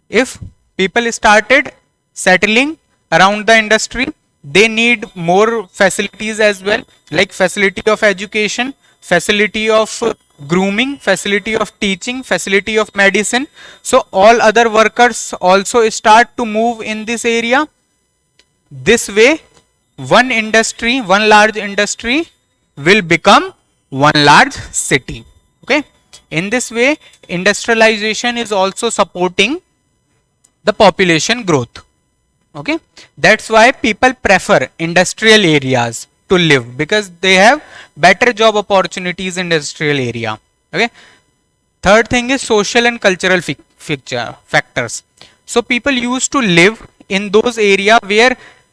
If people started settling around the industry, they need more facilities as well, like facility of education, facility of grooming, facility of teaching, facility of medicine. So all other workers also start to move in this area. This way, one large industry will become one large city. Okay. In this way, industrialization is also supporting the population growth. Okay. That's why people prefer industrial areas to live, because they have better job opportunities in industrial area. Okay. Third thing is social and cultural factors. So people used to live in those areas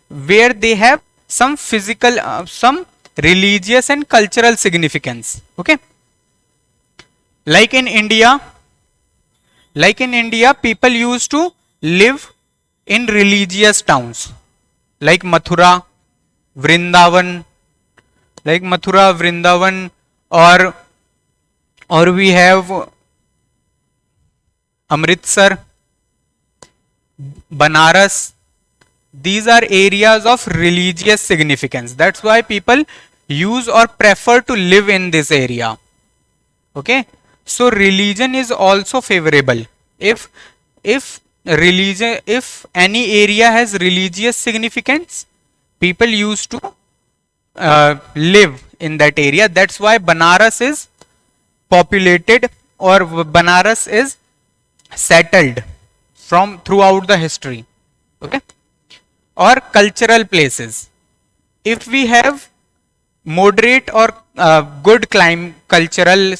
where they have some physical, some religious and cultural significance. Okay. Like in India, people used to live in religious towns like Mathura, Vrindavan, or we have Amritsar, Banaras. These are areas of religious significance. That's why people use or prefer to live in this area. Okay. So religion is also favorable. If any area has religious significance, people used to live in that area. That's why Banaras is populated, or Banaras is settled from throughout the history. Okay. Or cultural places. If we have moderate or good cultural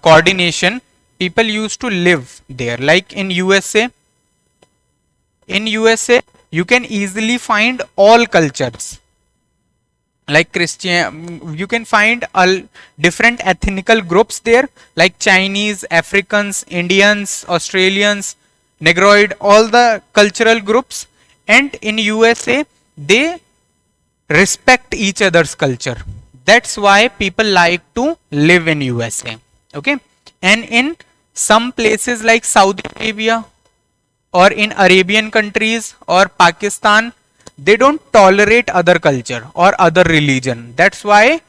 coordination, people used to live there. Like in USA, you can easily find all cultures. Like Christian, you can find all different ethnical groups there, like Chinese, Africans, Indians, Australians, Negroid, all the cultural groups. And in USA, they respect each other's culture. That's why people like to live in USA. Okay, and in some places like Saudi Arabia or in Arabian countries or Pakistan, they don't tolerate other culture or other religion. That's why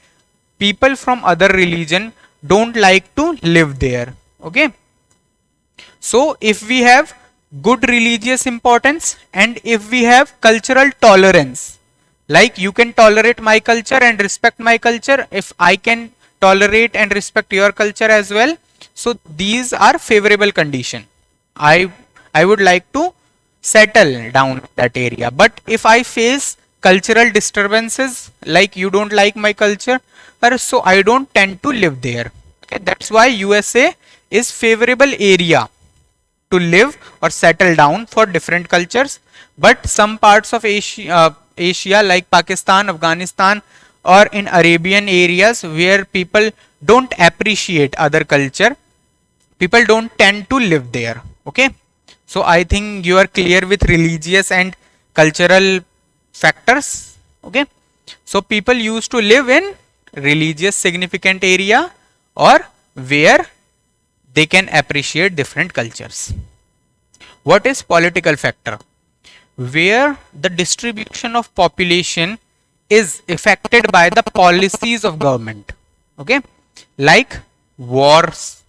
people from other religion don't like to live there. Okay, so if we have good religious importance and if we have cultural tolerance, like you can tolerate my culture and respect my culture, if I can tolerate and respect your culture as well, so these are favorable condition. I would like to settle down that area. But if I face cultural disturbances, like you don't like my culture, so I don't tend to live there. Okay, that's why USA is favorable area to live or settle down for different cultures. But some parts of Asia like Pakistan, Afghanistan, or in Arabian areas where people don't appreciate other culture, people don't tend to live there. Okay, so I think you are clear with religious and cultural factors. Okay, so people used to live in religious significant area or where they can appreciate different cultures. What is political factor? Where the distribution of population is affected by the policies of government. Okay, like wars,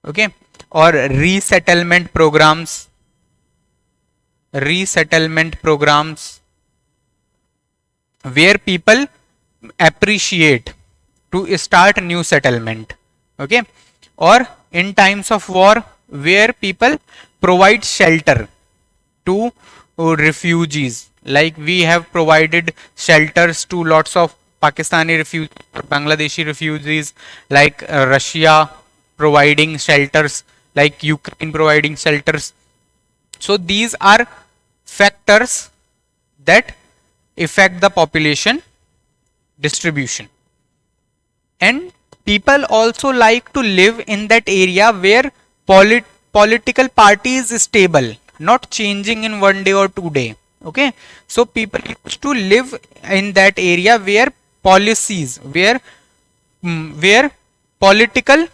okay, or resettlement programs where people appreciate to start new settlement. Okay, or in times of war where people provide shelter to refugees, like we have provided shelters to lots of Pakistani refugees, Bangladeshi refugees, like Russia providing shelters, like Ukraine providing shelters. So these are factors that affect the population distribution. And people also like to live in that area where political party is stable, not changing in one day or 2 day. Okay, so people used to live in that area where policies, where political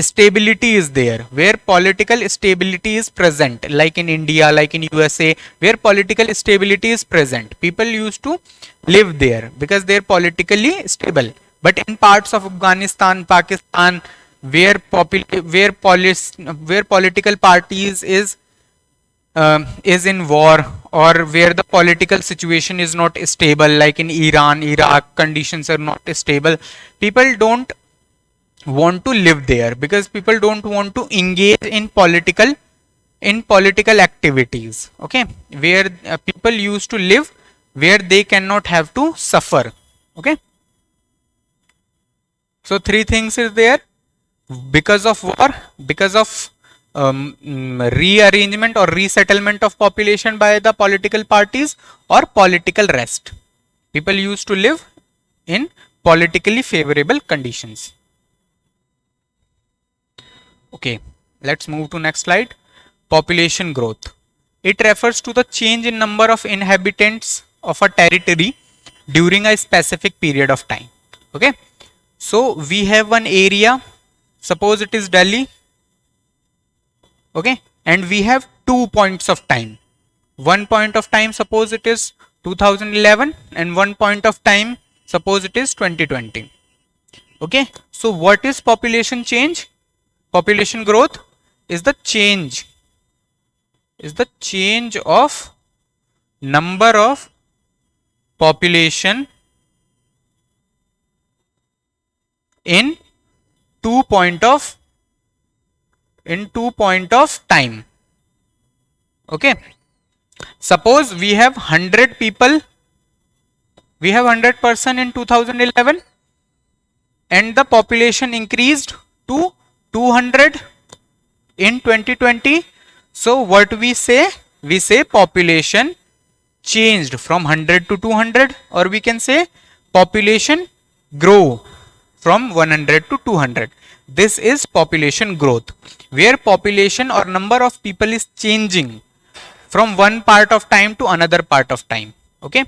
stability is there, where political stability is present, like in India, like in USA, where political stability is present. People used to live there because they're politically stable. But in parts of Afghanistan, Pakistan, where political parties is in war, or where the political situation is not stable, like in Iran, Iraq, conditions are not stable, people don't want to live there because people don't want to engage in political activities. Okay, where people used to live where they cannot have to suffer. Okay, so three things is there: because of war, because of rearrangement or resettlement of population by the political parties, or political rest. People used to live in politically favorable conditions. Okay, let's move to next slide. Population growth. It refers to the change in number of inhabitants of a territory during a specific period of time. Okay, so we have one area, suppose it is Delhi. Okay, and we have 2 points of time. One point of time, suppose it is 2011, and one point of time, suppose it is 2020. Okay, so what is population change? Population growth is the change of number of population in 2 point of time. Okay, suppose we have 100 people, we have 100% in 2011, and the population increased to 200 in 2020. So what we say? We say population changed from 100 to 200, or we can say population grow from 100 to 200. This is population growth, where population or number of people is changing from one part of time to another part of time. Okay,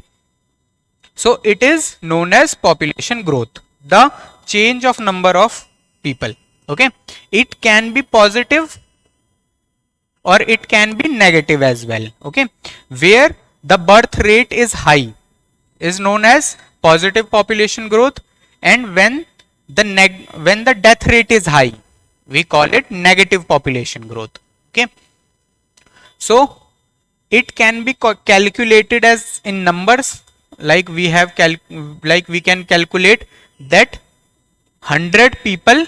so it is known as population growth, the change of number of people. Okay, it can be positive or it can be negative as well. Okay, where the birth rate is high is known as positive population growth, and when the death rate is high, we call it negative population growth. Okay, so it can be calculated as in numbers, like we can calculate that 100 people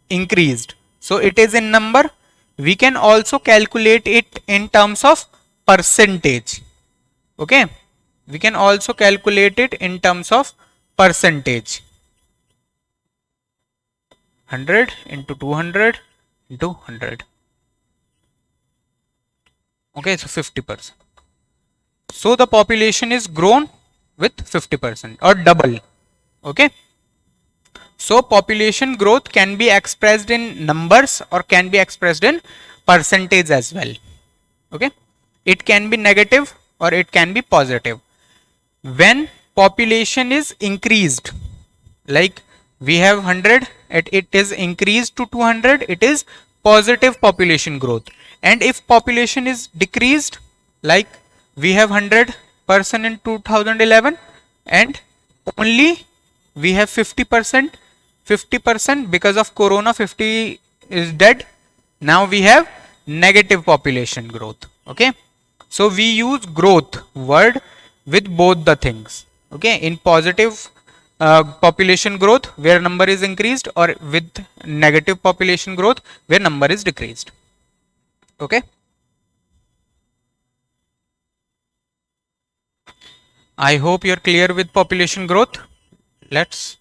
increased, so it is in number. We can also calculate it in terms of percentage. Okay, we can also calculate it in terms of percentage. 100 into 200 into 100. Okay, so 50%. So the population is grown with 50% or double. Okay, so population growth can be expressed in numbers or can be expressed in percentage as well. Okay, it can be negative or it can be positive. When population is increased, like we have 100 and it is increased to 200, it is positive population growth. And if population is decreased, like we have 100% in 2011 and only we have 50% because of corona, 50 is dead. Now we have negative population growth. Okay, so we use growth word with both the things. Okay, in positive population growth where number is increased, or with negative population growth where number is decreased. Okay, I hope you're clear with population growth. Let's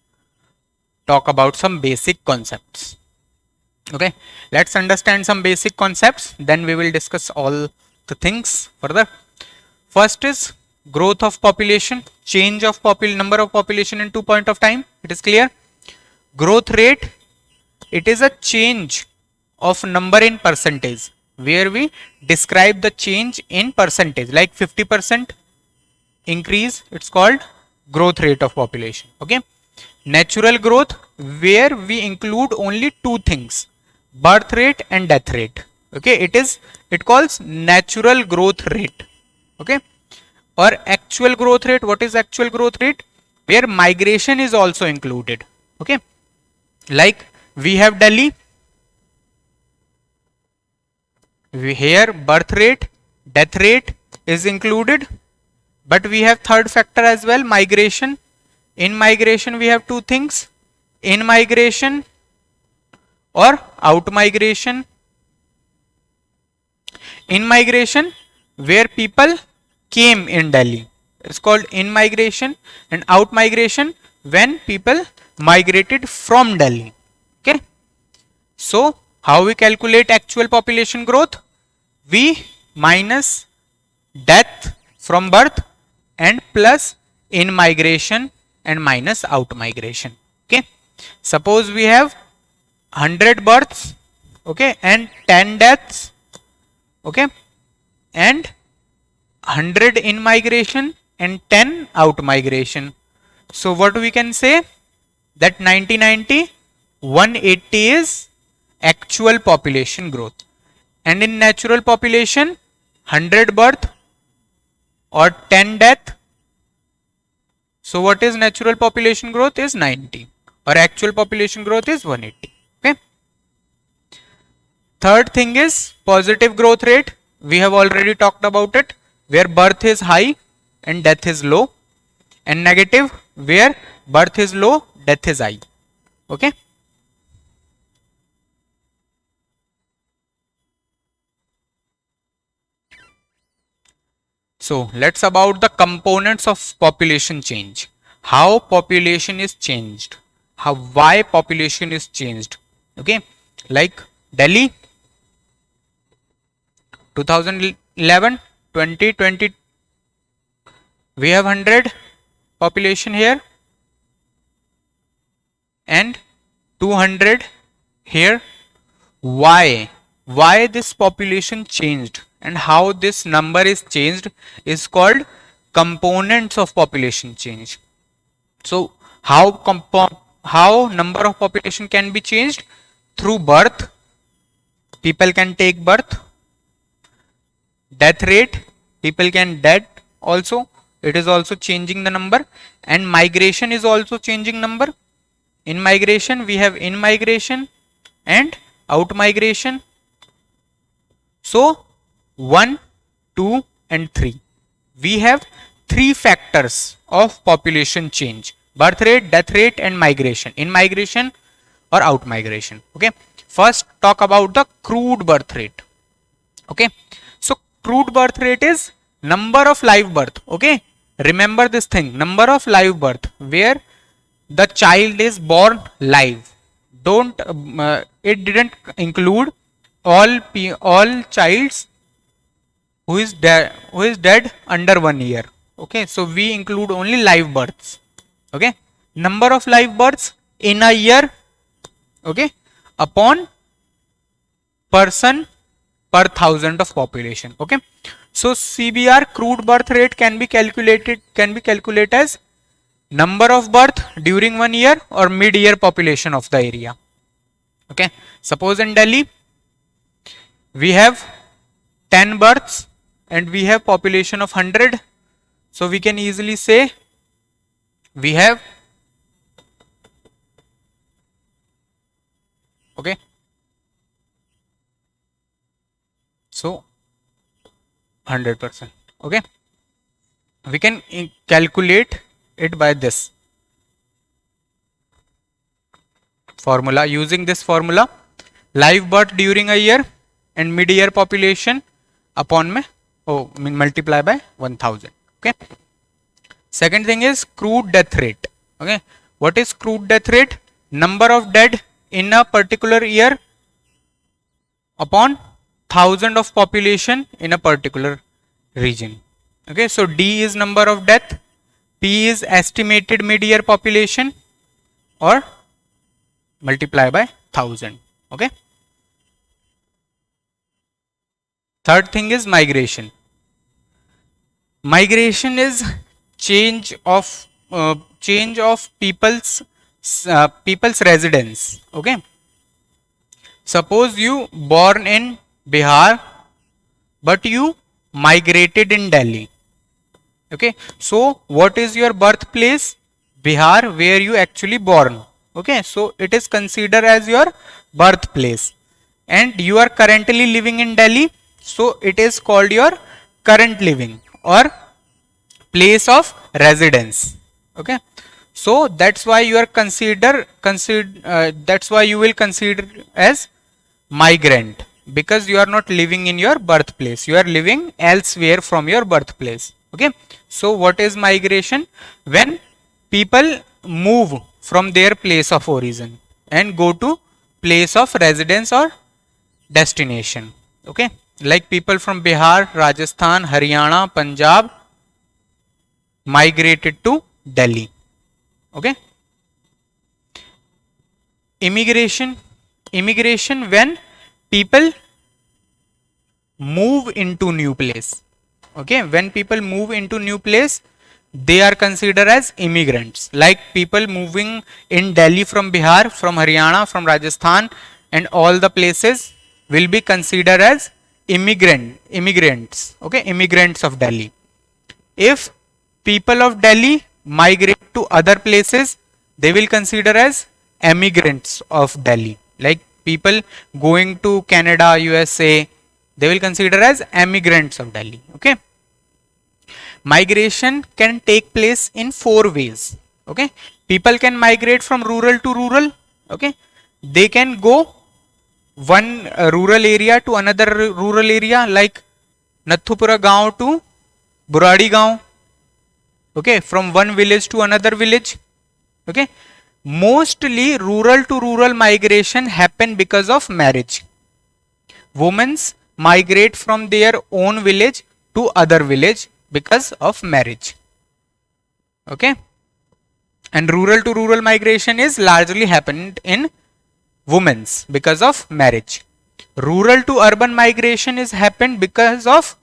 talk about some basic concepts. Okay, let's understand some basic concepts, then we will discuss all the things further. First is growth of population, change of number of population in 2 point of time. It is clear. Growth rate, it is a change of number in percentage, where we describe the change in percentage, like 50% increase, it's called growth rate of population. Okay, natural growth, where we include only two things, birth rate and death rate. Okay, it calls natural growth rate. Okay, or actual growth rate. What is actual growth rate? Where migration is also included. Okay, like we have Delhi, here birth rate, death rate is included, but we have third factor as well, migration. In migration we have two things, in migration or out migration. In migration, where people came in Delhi, it's called in migration, and out migration when people migrated from Delhi. Okay, so how we calculate actual population growth? We minus death from birth and plus in migration and minus out migration. Okay, suppose we have 100 births, okay, and 10 deaths, okay, and 100 in migration and 10 out migration. So what we can say, that 90 180 is actual population growth. And in natural population, 100 birth or 10 death. So what is natural population growth is 90, or actual population growth is 180. Okay, third thing is positive growth rate. We have already talked about it, where birth is high and death is low, and negative where birth is low, death is high. Okay, so let's about the components of population change. How population is changed, why population is changed. Okay, like Delhi 2011 2020 we have 100 population here and 200 here. Why this population changed and how this number is changed is called components of population change. So how number of population can be changed? Through birth. People can take birth. Death rate. People can dead also. It is also changing the number. And migration is also changing number. In migration, we have in migration and out migration. So 1, 2 and 3. We have 3 factors of population change: birth rate, death rate and migration. In migration or out migration. Okay. First talk about the crude birth rate. Okay. So crude birth rate is number of live birth. Okay. Remember this thing, number of live birth, where the child is born live. Don't it didn't include all childs who is dead under 1 year. Okay, so we include only live births. Okay, number of live births in a year. Okay, upon person per thousand of population. Okay, so CBR, crude birth rate, can be calculated as number of birth during 1 year or mid-year population of the area. Okay, suppose in Delhi we have 10 births and we have population of 100. So we can easily say we have, okay, so 100%. Okay, we can calculate it by this formula. Using this formula, live birth during a year and mid-year population upon multiply by 1000. Okay. Second thing is crude death rate. Okay, what is crude death rate? Number of dead in a particular year upon 1000 of population in a particular region. Okay, so D is number of death, P is estimated mid-year population, or multiply by 1000. Okay. Third thing is migration. Migration is change of people's residence. Okay. Suppose you born in Bihar, but you migrated in Delhi. Okay, so what is your birthplace? Bihar, where you actually born. Okay, so it is considered as your birthplace, and you are currently living in Delhi, so it is called your current living or place of residence. Okay, so that's why you are that's why you will consider as migrant, because you are not living in your birthplace, you are living elsewhere from your birthplace. Okay, so what is migration? When people move from their place of origin and go to place of residence or destination. Okay, like people from Bihar, Rajasthan, Haryana, Punjab migrated to Delhi. Okay, immigration when people move into new place. Okay, when people move into new place, they are considered as immigrants. Like people moving in Delhi from Bihar, from Haryana, from Rajasthan and all the places will be considered as immigrants. Okay, immigrants of Delhi. If people of Delhi migrate to other places, they will consider as emigrants of Delhi. Like people going to Canada, USA, they will consider as emigrants of Delhi. Okay, migration can take place in 4 ways. Okay, people can migrate from rural to rural. Okay, they can go one rural area to another rural area, like Nathupura Gaon to Buradi Gaon. Okay, from one village to another village. Okay, mostly rural to rural migration happen because of marriage. Women migrate from their own village to other village because of marriage. Okay, and rural to rural migration is largely happened in women's because of marriage. Rural to urban migration is happened because of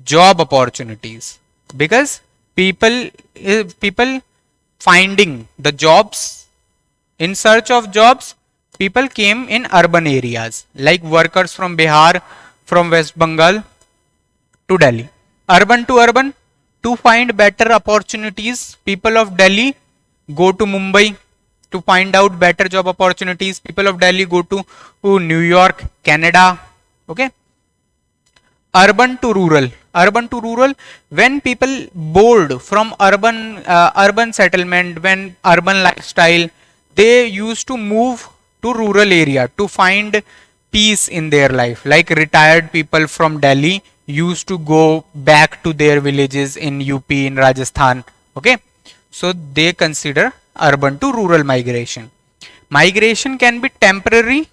job opportunities, because people finding the jobs, in search of jobs, people came in urban areas like workers from Bihar, from West Bengal to Delhi. Urban to urban, to find better opportunities, people of Delhi go to Mumbai to find out better job opportunities. People of Delhi go to New York, Canada. Okay. Urban to rural. Urban to rural, when people bored from urban settlement, when urban lifestyle, they used to move to rural area to find peace in their life. Like retired people from Delhi used to go back to their villages in UP, in Rajasthan. Okay, so they consider urban to rural migration. Migration can be temporary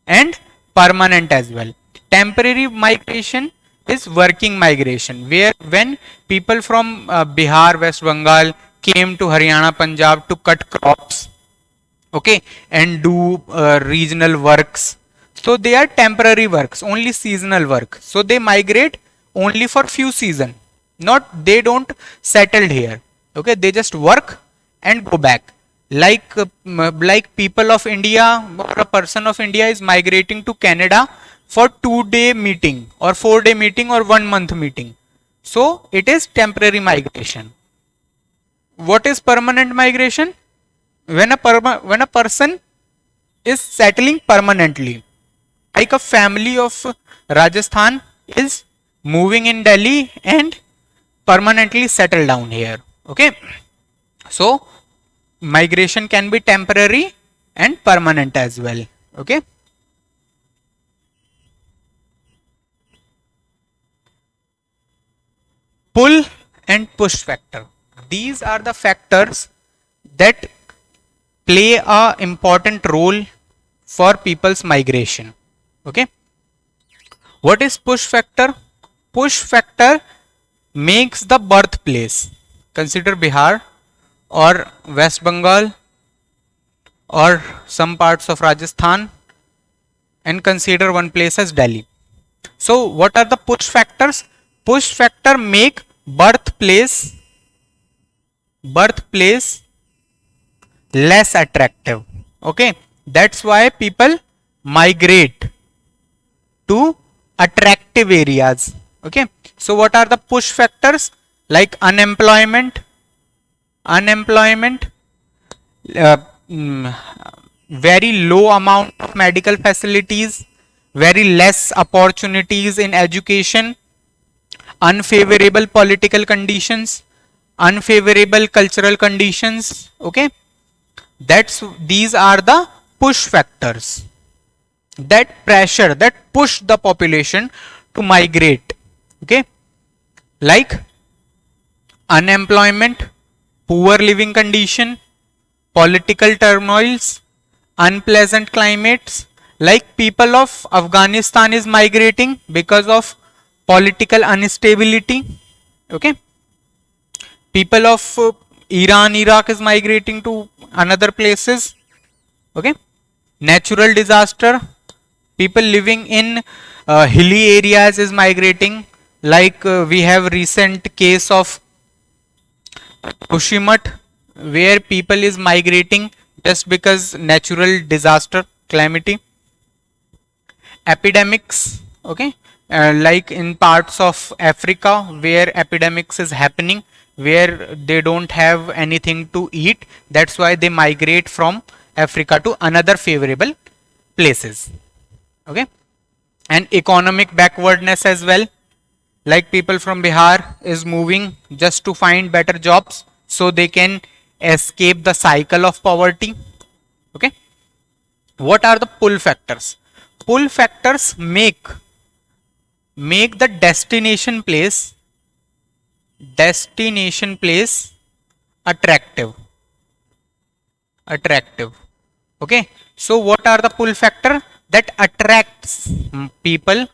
and permanent as well. Temporary migration is working migration, where when people from Bihar, West Bengal came to Haryana, Punjab to cut crops, okay, and do regional works. So they are temporary works, only seasonal work. So they migrate only for few season. Not, they don't settled here. Okay, they just work and go back. Like people of India, or a person of India is migrating to Canada for 2-day meeting or 4-day meeting or 1-month meeting. So it is temporary migration. What is permanent migration? When a person is settling permanently, like a family of Rajasthan is moving in Delhi and permanently settle down here. Okay, so migration can be temporary and permanent as well. Okay, pull and push factor, these are the factors that play a important role for people's migration. Okay, what is push factor? Push factor makes the birthplace, consider Bihar or West Bengal or some parts of Rajasthan, and consider one place as Delhi. So what are the push factors? Push factor make birthplace less attractive. Okay, that's why people migrate to attractive areas. Okay, so what are the push factors? Like unemployment, uh, very low amount of medical facilities, very less opportunities in education, unfavorable political conditions, unfavorable cultural conditions. Okay, these are the push factors that pressure, that push the population to migrate. Okay, like unemployment, poor living condition, political turmoils, unpleasant climates. Like people of Afghanistan is migrating because of political instability. Okay, people of Iran, Iraq is migrating to another places. Okay, natural disaster, people living in hilly areas is migrating. Like we have recent case of Pushimat, where people is migrating just because natural disaster, calamity. Epidemics, okay, like in parts of Africa where epidemics is happening, where they don't have anything to eat, that's why they migrate from Africa to another favorable places. Okay, and economic backwardness as well, like people from Bihar is moving just to find better jobs so they can escape the cycle of poverty. Okay, what are the pull factors? Pull factors make the destination place attractive. Okay, so what are the pull factor that attracts people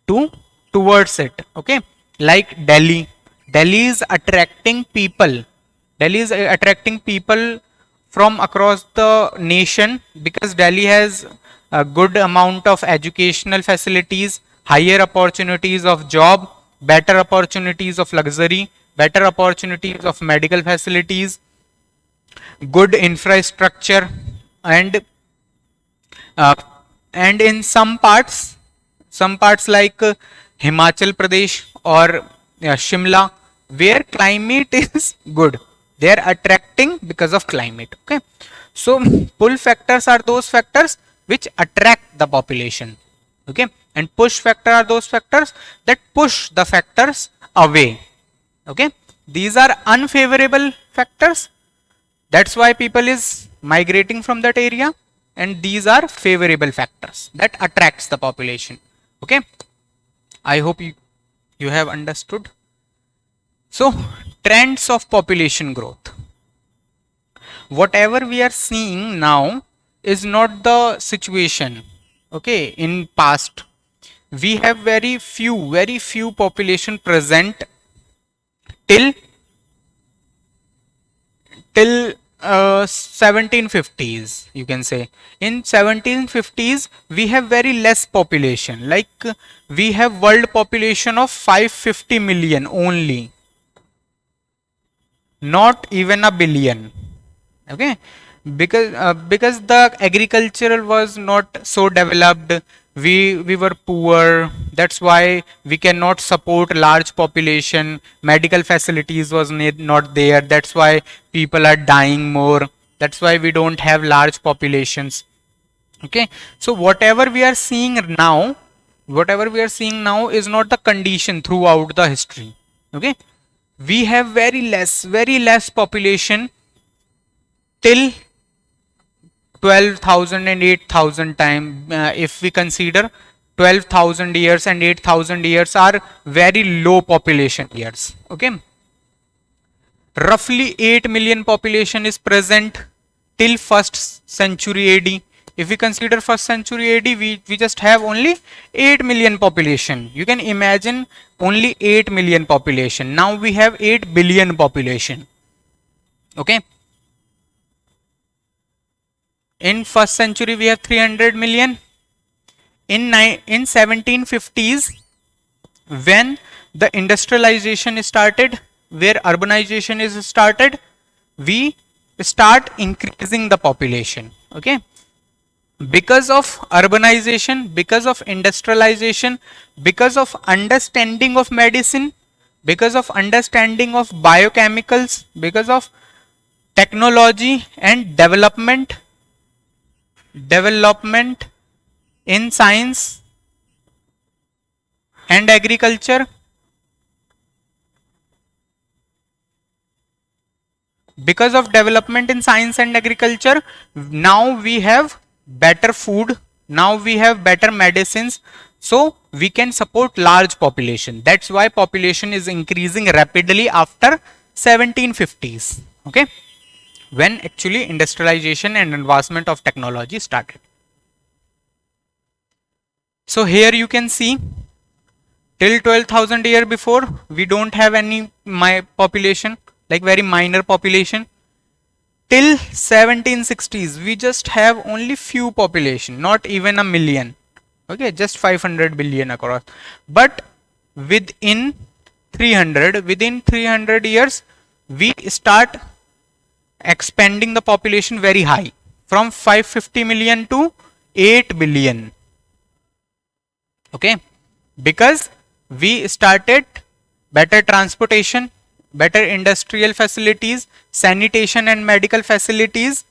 towards it? Okay, like Delhi is attracting people. Delhi is attracting people from across the nation because Delhi has a good amount of educational facilities, higher opportunities of job, better opportunities of luxury, better opportunities of medical facilities, good infrastructure, and uh, in some parts like Himachal Pradesh or Shimla, where climate is good, they are attracting because of climate. Okay, so pull factors are those factors which attract the population. Okay, and push factor are those factors that push the factors away. Okay, these are unfavorable factors, that's why people is migrating from that area, and these are favorable factors that attracts the population. Okay, I hope you have understood. So trends of population growth, whatever we are seeing now is not the situation. Okay, in past we have very few population present till 1750s, you can say. In 1750s we have very less population, like we have world population of 550 million only, not even a billion. Okay, because the agriculture was not so developed, we were poor, that's why we cannot support large population, medical facilities was not there, that's why people are dying more, that's why we don't have large populations. Okay, so whatever we are seeing now is not the condition throughout the history. Okay, we have very less population till 12,000 and 8,000 time. If we consider 12,000 years and 8,000 years are very low population years. Okay, roughly 8 million population is present till first century AD. If we consider first century AD, we just have only 8 million population. You can imagine, only 8 million population. Now we have 8 billion population. Okay, in first century we have 300 million. In 1750s, when the industrialization started, where urbanization is started, we start increasing the population. Okay, because of urbanization, because of industrialization, because of understanding of medicine, because of understanding of biochemicals, because of technology and development in science and agriculture, because of development in science and agriculture, now we have better food, now we have better medicines, so we can support large population. That's why population is increasing rapidly after 1750s. Okay, when actually industrialization and advancement of technology started. So here you can see, till 12,000 year before we don't have any population, like very minor population. Till 1760s we just have only few population, not even a million. Okay, just 500 billion across. But within 300 years we start expanding the population very high, from 550 million to 8 billion. Okay, because we started better transportation, better industrial facilities, sanitation and medical facilities.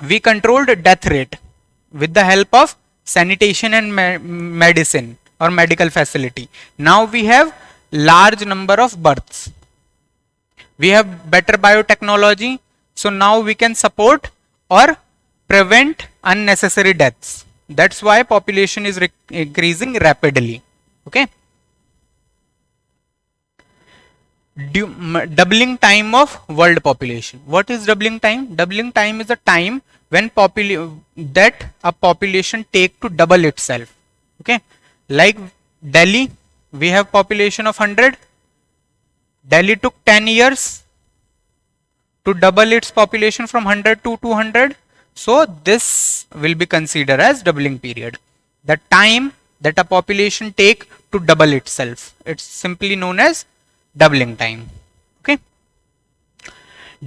We controlled death rate with the help of sanitation and medicine or medical facility. Now we have large number of births. We have better biotechnology, so now we can support or prevent unnecessary deaths. That's why population is increasing rapidly. Okay, doubling time of world population. What is doubling time? Doubling time is a time when that a population take to double itself. Okay, like Delhi, we have population of 100. Delhi took 10 years to double its population from 100 to 200. So this will be considered as doubling period. The time that a population take to double itself, it's simply known as doubling time.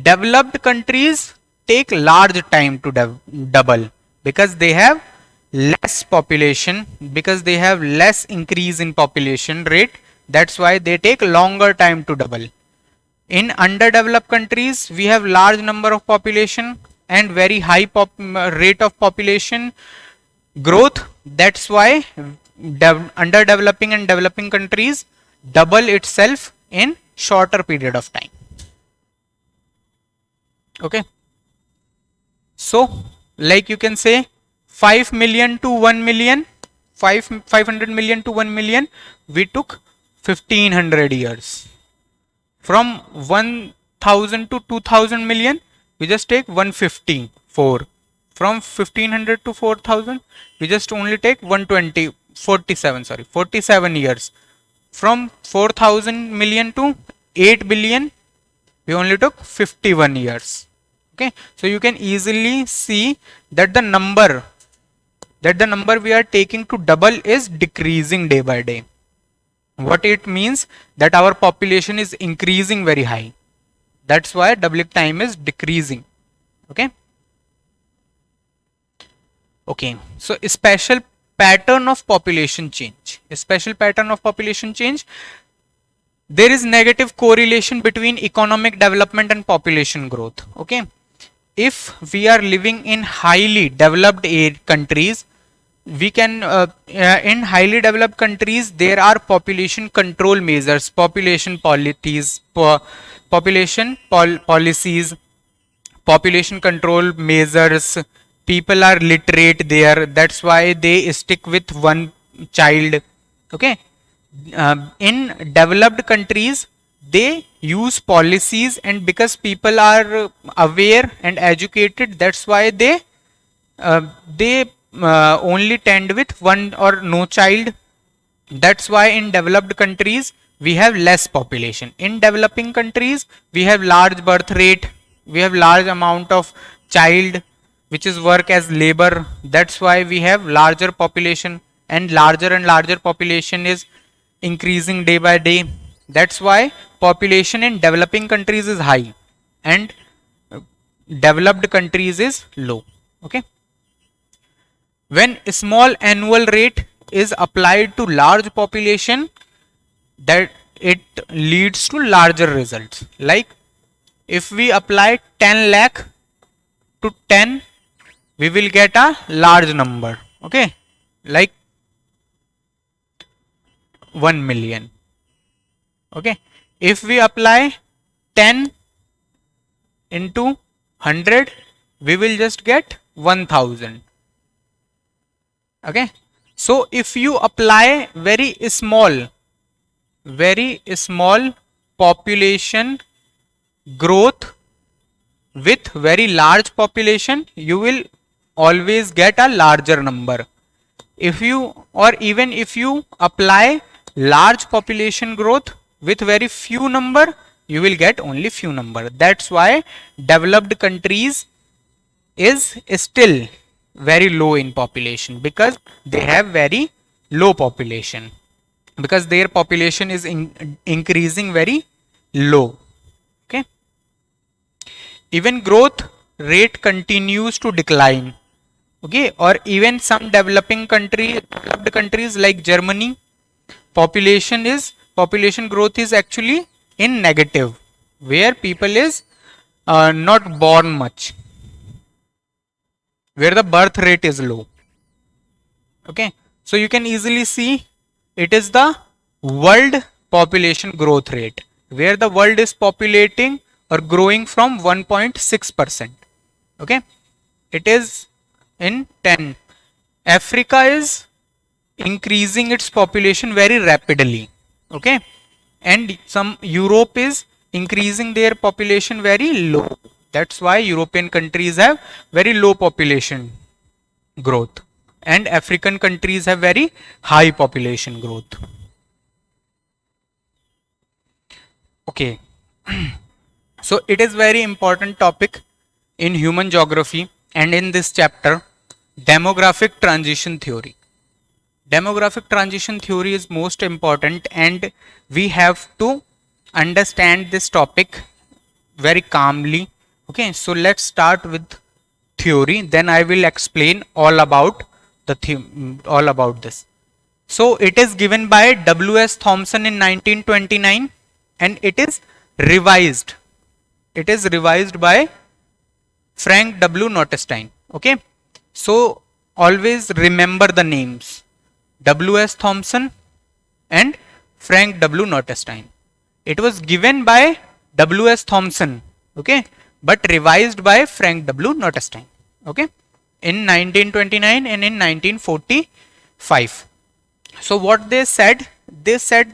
Developed countries take large time to double because they have less population, because they have less increase in population rate. That's why they take longer time to double. In underdeveloped countries, we have large number of population and very high rate of population growth. That's why underdeveloping and developing countries double itself in shorter period of time. Okay. So, like you can say 5 million to 1 million, 500 million to 1 million, we took 1500 years. From 1000 to 2000 million, we just take 154. From 1500 to 4000, we just only take 47 years. From 4000 million to 8 billion, we only took 51 years. Okay, so you can easily see that the number we are taking to double is decreasing day by day. What it means that our population is increasing very high. That's why doubling time is decreasing. Okay. Okay. So a special pattern of population change. A special pattern of population change. There is negative correlation between economic development and population growth. Okay. If we are living in highly developed countries, we can in highly developed countries there are population control measures, population policies, population control measures. People are literate there, that's why they stick with one child. Okay. In developed countries they use policies, and because people are aware and educated, that's why they only tend with one or no child. That's why in developed countries we have less population. In developing countries we have large birth rate, we have large amount of child which is work as labor. That's why we have larger population, and larger population is increasing day by day. That's why population in developing countries is high and developed countries is low. Okay. When a small annual rate is applied to large population, that it leads to larger results. Like if we apply 10 lakh to 10, we will get a large number. Okay. Like 1 million. Okay. If we apply 10 into 100, we will just get 1000. Okay. So if you apply very small population growth with very large population, you will always get a larger number. If you, or even if you apply large population growth with very few number, you will get only few number. That's why developed countries is still very low in population, because they have very low population, because their population is increasing very low. Okay. Even growth rate continues to decline. Okay. Or even some developed countries like Germany, population growth is actually in negative, where people is not born much, where the birth rate is low. Okay. So you can easily see it is the world population growth rate, where the world is populating or growing from 1.6%. Okay. It is in 10. Africa is increasing its population very rapidly. Okay. And some Europe is increasing their population very low. That's why European countries have very low population growth, and African countries have very high population growth. Okay. So it is very important topic in human geography, and in this chapter, demographic transition theory. Demographic transition theory is most important, and we have to understand this topic very calmly. Okay, so let's start with theory, then I will explain all about all about this. So it is given by W.S. Thomson in 1929 and it is revised. It is revised by Frank W. Notestein. Okay, so always remember the names W.S. Thomson and Frank W. Notestein. It was given by W.S. Thomson, okay, but revised by Frank W. Notestein, okay, in 1929 and in 1945. So what they said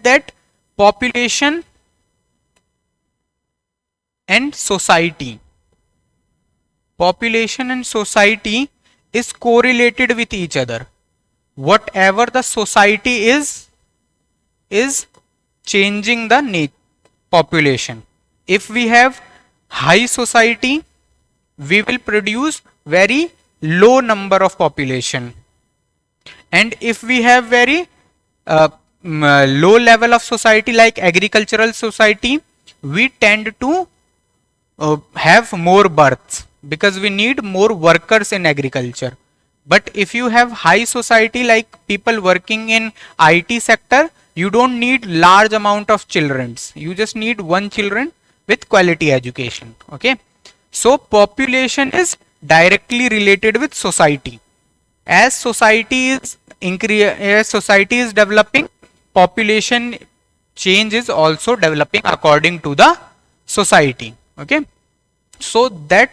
that population and society is correlated with each other. Whatever the society is changing the population. If we have high society, we will produce very low number of population, and if we have very low level of society like agricultural society, we tend to have more births because we need more workers in agriculture. But if you have high society like people working in IT sector, you don't need large amount of children, you just need one children with quality education. Okay, so population is directly related with society. As society is developing, population change is also developing according to the society. Okay, so that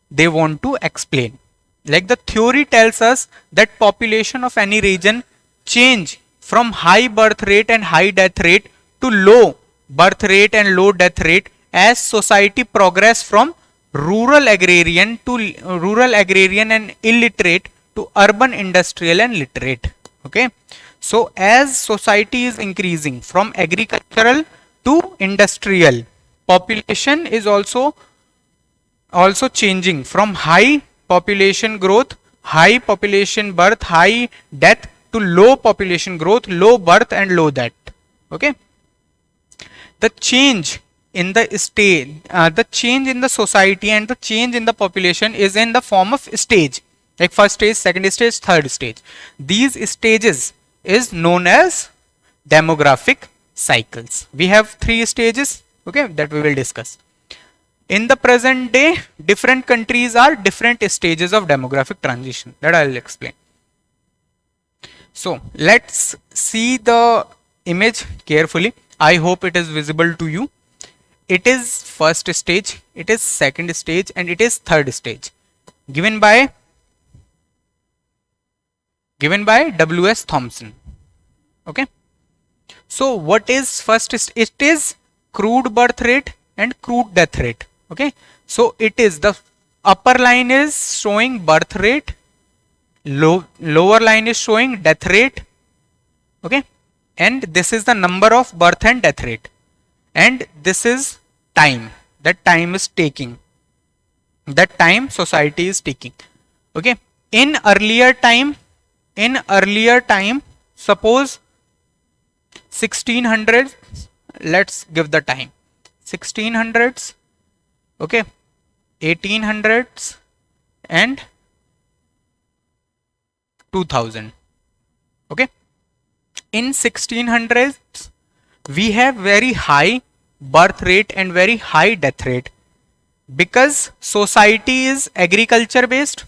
they want to explain. Like the theory tells us that population of any region change from high birth rate and high death rate to low birth rate and low death rate as society progress from rural agrarian and illiterate to urban industrial and literate. Okay, so as society is increasing from agricultural to industrial, population is also changing from high population growth, high population birth, high death to low population growth, low birth and low death. Okay, the change in the change in the society and the change in the population is in the form of stage, like first stage, second stage, third stage. These stages is known as demographic cycles. We have 3 stages, okay, that we will discuss. In the present day, different countries are different stages of demographic transition, that I will explain. So let's see the image carefully. I hope it is visible to you. It is first stage, it is second stage and it is third stage, given by W.S. Thomson. Okay, so what is first? It is crude birth rate and crude death rate. Okay, so it is the upper line is showing birth rate, lower line is showing death rate. Okay, and this is the number of birth and death rate, and this is time, that time is taking, that time society is taking. Okay, in earlier time, suppose 1600s, let's give the time 1600s, okay, 1800s and 2000. Okay, in 1600s we have very high birth rate and very high death rate because society is agriculture based,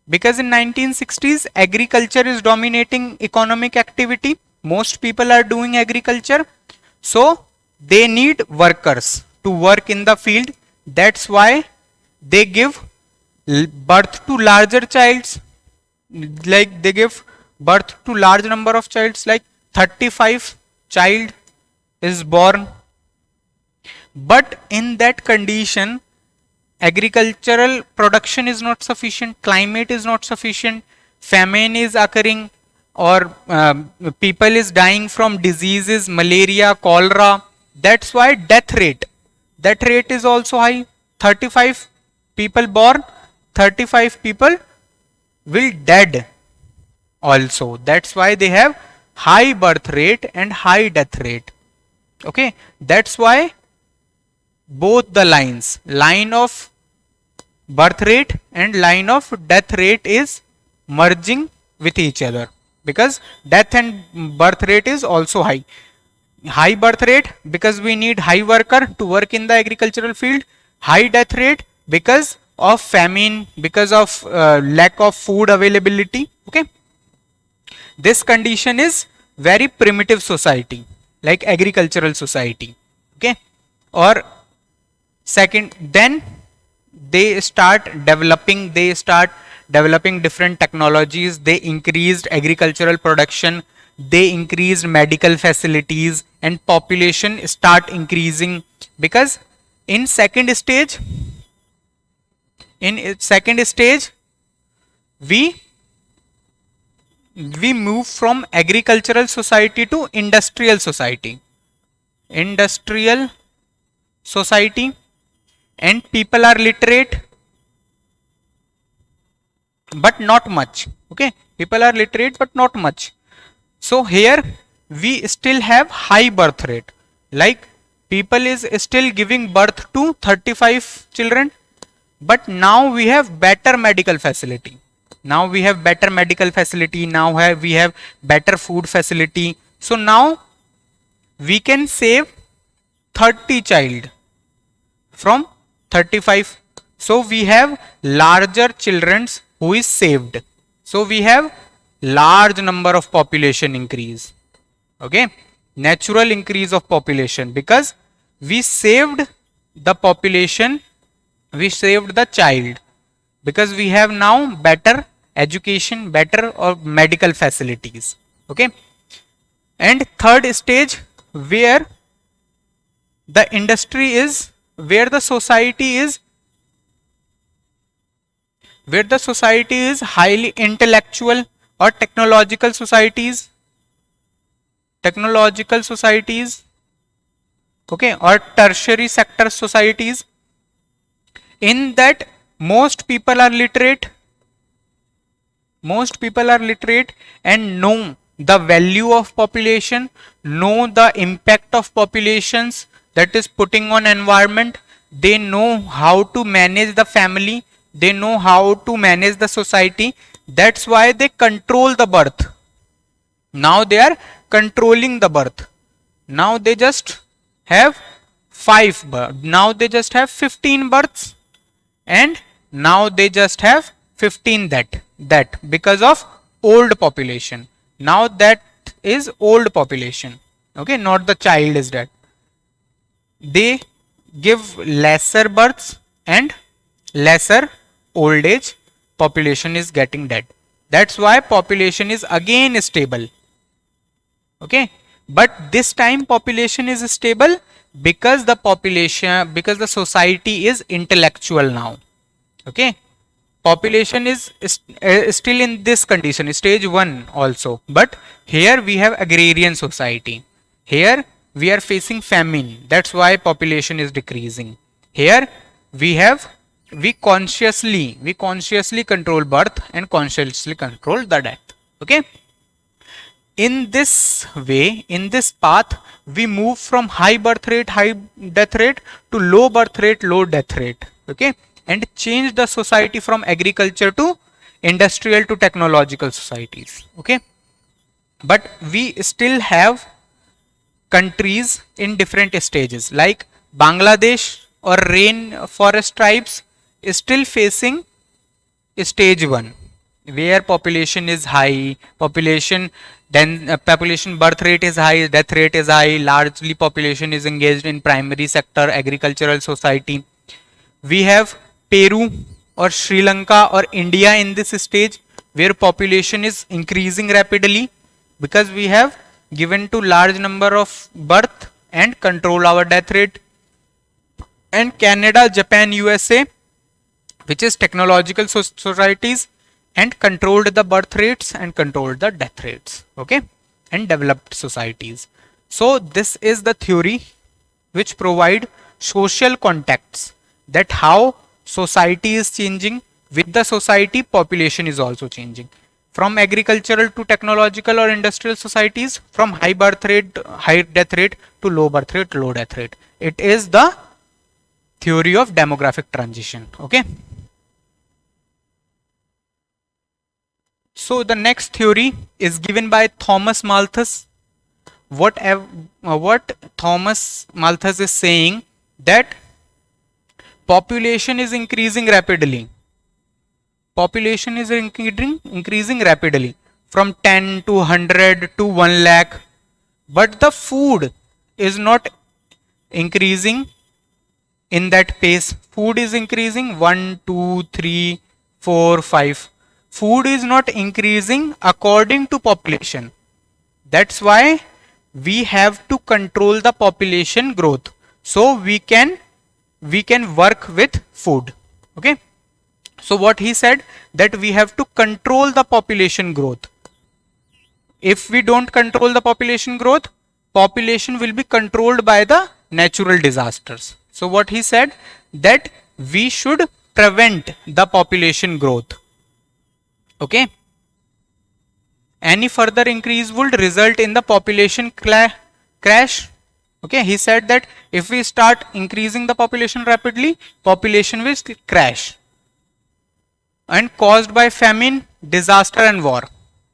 because in 1960s agriculture is dominating economic activity. Most people are doing agriculture, so they need workers to work in the field. That's why they give birth to larger childs, like they give birth to large number of childs, like 35 child is born. But in that condition, agricultural production is not sufficient, climate is not sufficient, famine is occurring, or people is dying from diseases, malaria, cholera. That's why death rate is also high. 35 people born, 35 people will dead also. That's why they have high birth rate and high death rate. Okay, that's why both the lines, line of birth rate and line of death rate is merging with each other, because death and birth rate is also high. High birth rate because we need high worker to work in the agricultural field. High death rate because of famine, because of lack of food availability. Okay, this condition is very primitive society like agricultural society. Okay, or second, then they start developing different technologies. They increased agricultural production, they increased medical facilities, and population start increasing, because in second stage we move from agricultural society to industrial society, and people are literate but not much. Okay, people are literate but not much. So here we still have high birth rate, like people is still giving birth to 35 children, but now we have better medical facility. Now we have better food facility. So now we can save 30 child from 35. So we have larger children's who is saved. So we have large number of population increase. Okay, natural increase of population, because we saved the population, we saved the child, because we have now better education, better or medical facilities. Okay, and third stage, where the industry is, where the society is highly intellectual or technological societies, okay, or tertiary sector societies. In that most people are literate and know the value of population, know the impact of populations that is putting on environment. They know how to manage the family, they know how to manage the society. That's why they control the birth. Now they are controlling the birth. Now they just have 5 births. Now they just have 15 births, and now they just have 15 that because of old population. Now that is old population. Okay, not the child is dead. They give lesser births and lesser old age, population is getting dead. That's why population is again stable. Okay, but this time population is stable because the society is intellectual now. Okay, population is still in this condition, stage 1 also, but here we have agrarian society. Here we are facing famine, that's why population is decreasing. Here we consciously control birth and consciously control the death. Okay, in this way, in this path, we move from high birth rate, high death rate to low birth rate, low death rate. Okay, and change the society from agriculture to industrial to technological societies. Okay, but we still have countries in different stages, like Bangladesh or rainforest tribes is still facing stage 1, where population is high, population birth rate is high, death rate is high, largely population is engaged in primary sector agricultural society. We have Peru or Sri Lanka or India in this stage, where population is increasing rapidly, because we have given to large number of birth and control our death rate. And Canada, Japan, USA, which is technological societies, and controlled the birth rates and controlled the death rates. Okay, and developed societies. So this is the theory which provide social contexts, that how society is changing, with the society population is also changing. from agricultural to technological or industrial societies, from high birth rate, high death rate to low birth rate, low death rate. It is the theory of demographic transition. Okay. So the next theory is given by Thomas Malthus. What Thomas Malthus is saying, that population is increasing rapidly. Population is increasing rapidly from 10 to 100 to 1 lakh, but the food is not increasing in that pace. Food is increasing 1, 2, 3, 4, 5. Food is not increasing according to population. That's why we have to control the population growth, so we can work with food. Okay. So what he said, that we have to control the population growth. If we don't control the population growth, population will be controlled by the natural disasters. So what he said, that we should prevent the population growth. Okay. Any further increase would result in the population crash. Okay. He said that if we start increasing the population rapidly, population will crash, and caused by famine, disaster and war.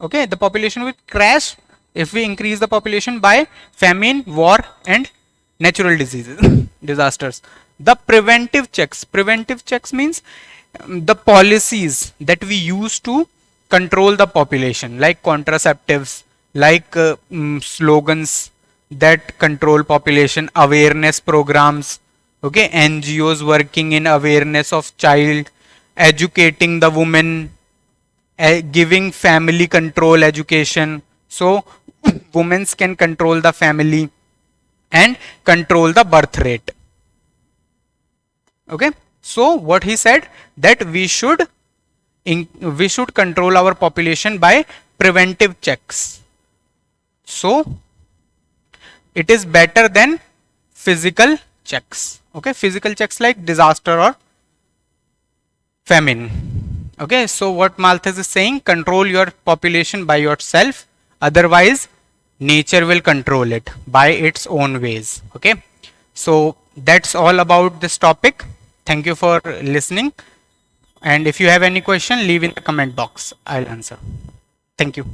Okay. The population will crash if we increase the population by famine, war and natural diseases, disasters. The preventive checks means the policies that we use to control the population, like contraceptives, like slogans that control population, awareness programs. Okay. NGOs working in awareness of child, educating the women, giving family control education, so women can control the family and control the birth rate. Okay. So what he said, that we should control our population by preventive checks. So it is better than physical checks. Okay. Physical checks like disaster or famine. Okay. So what Malthus is saying, control your population by yourself, otherwise nature will control it by its own ways. Okay. So that's all about this topic. Thank you for listening, and if you have any question, leave in the comment box. I'll answer. Thank you.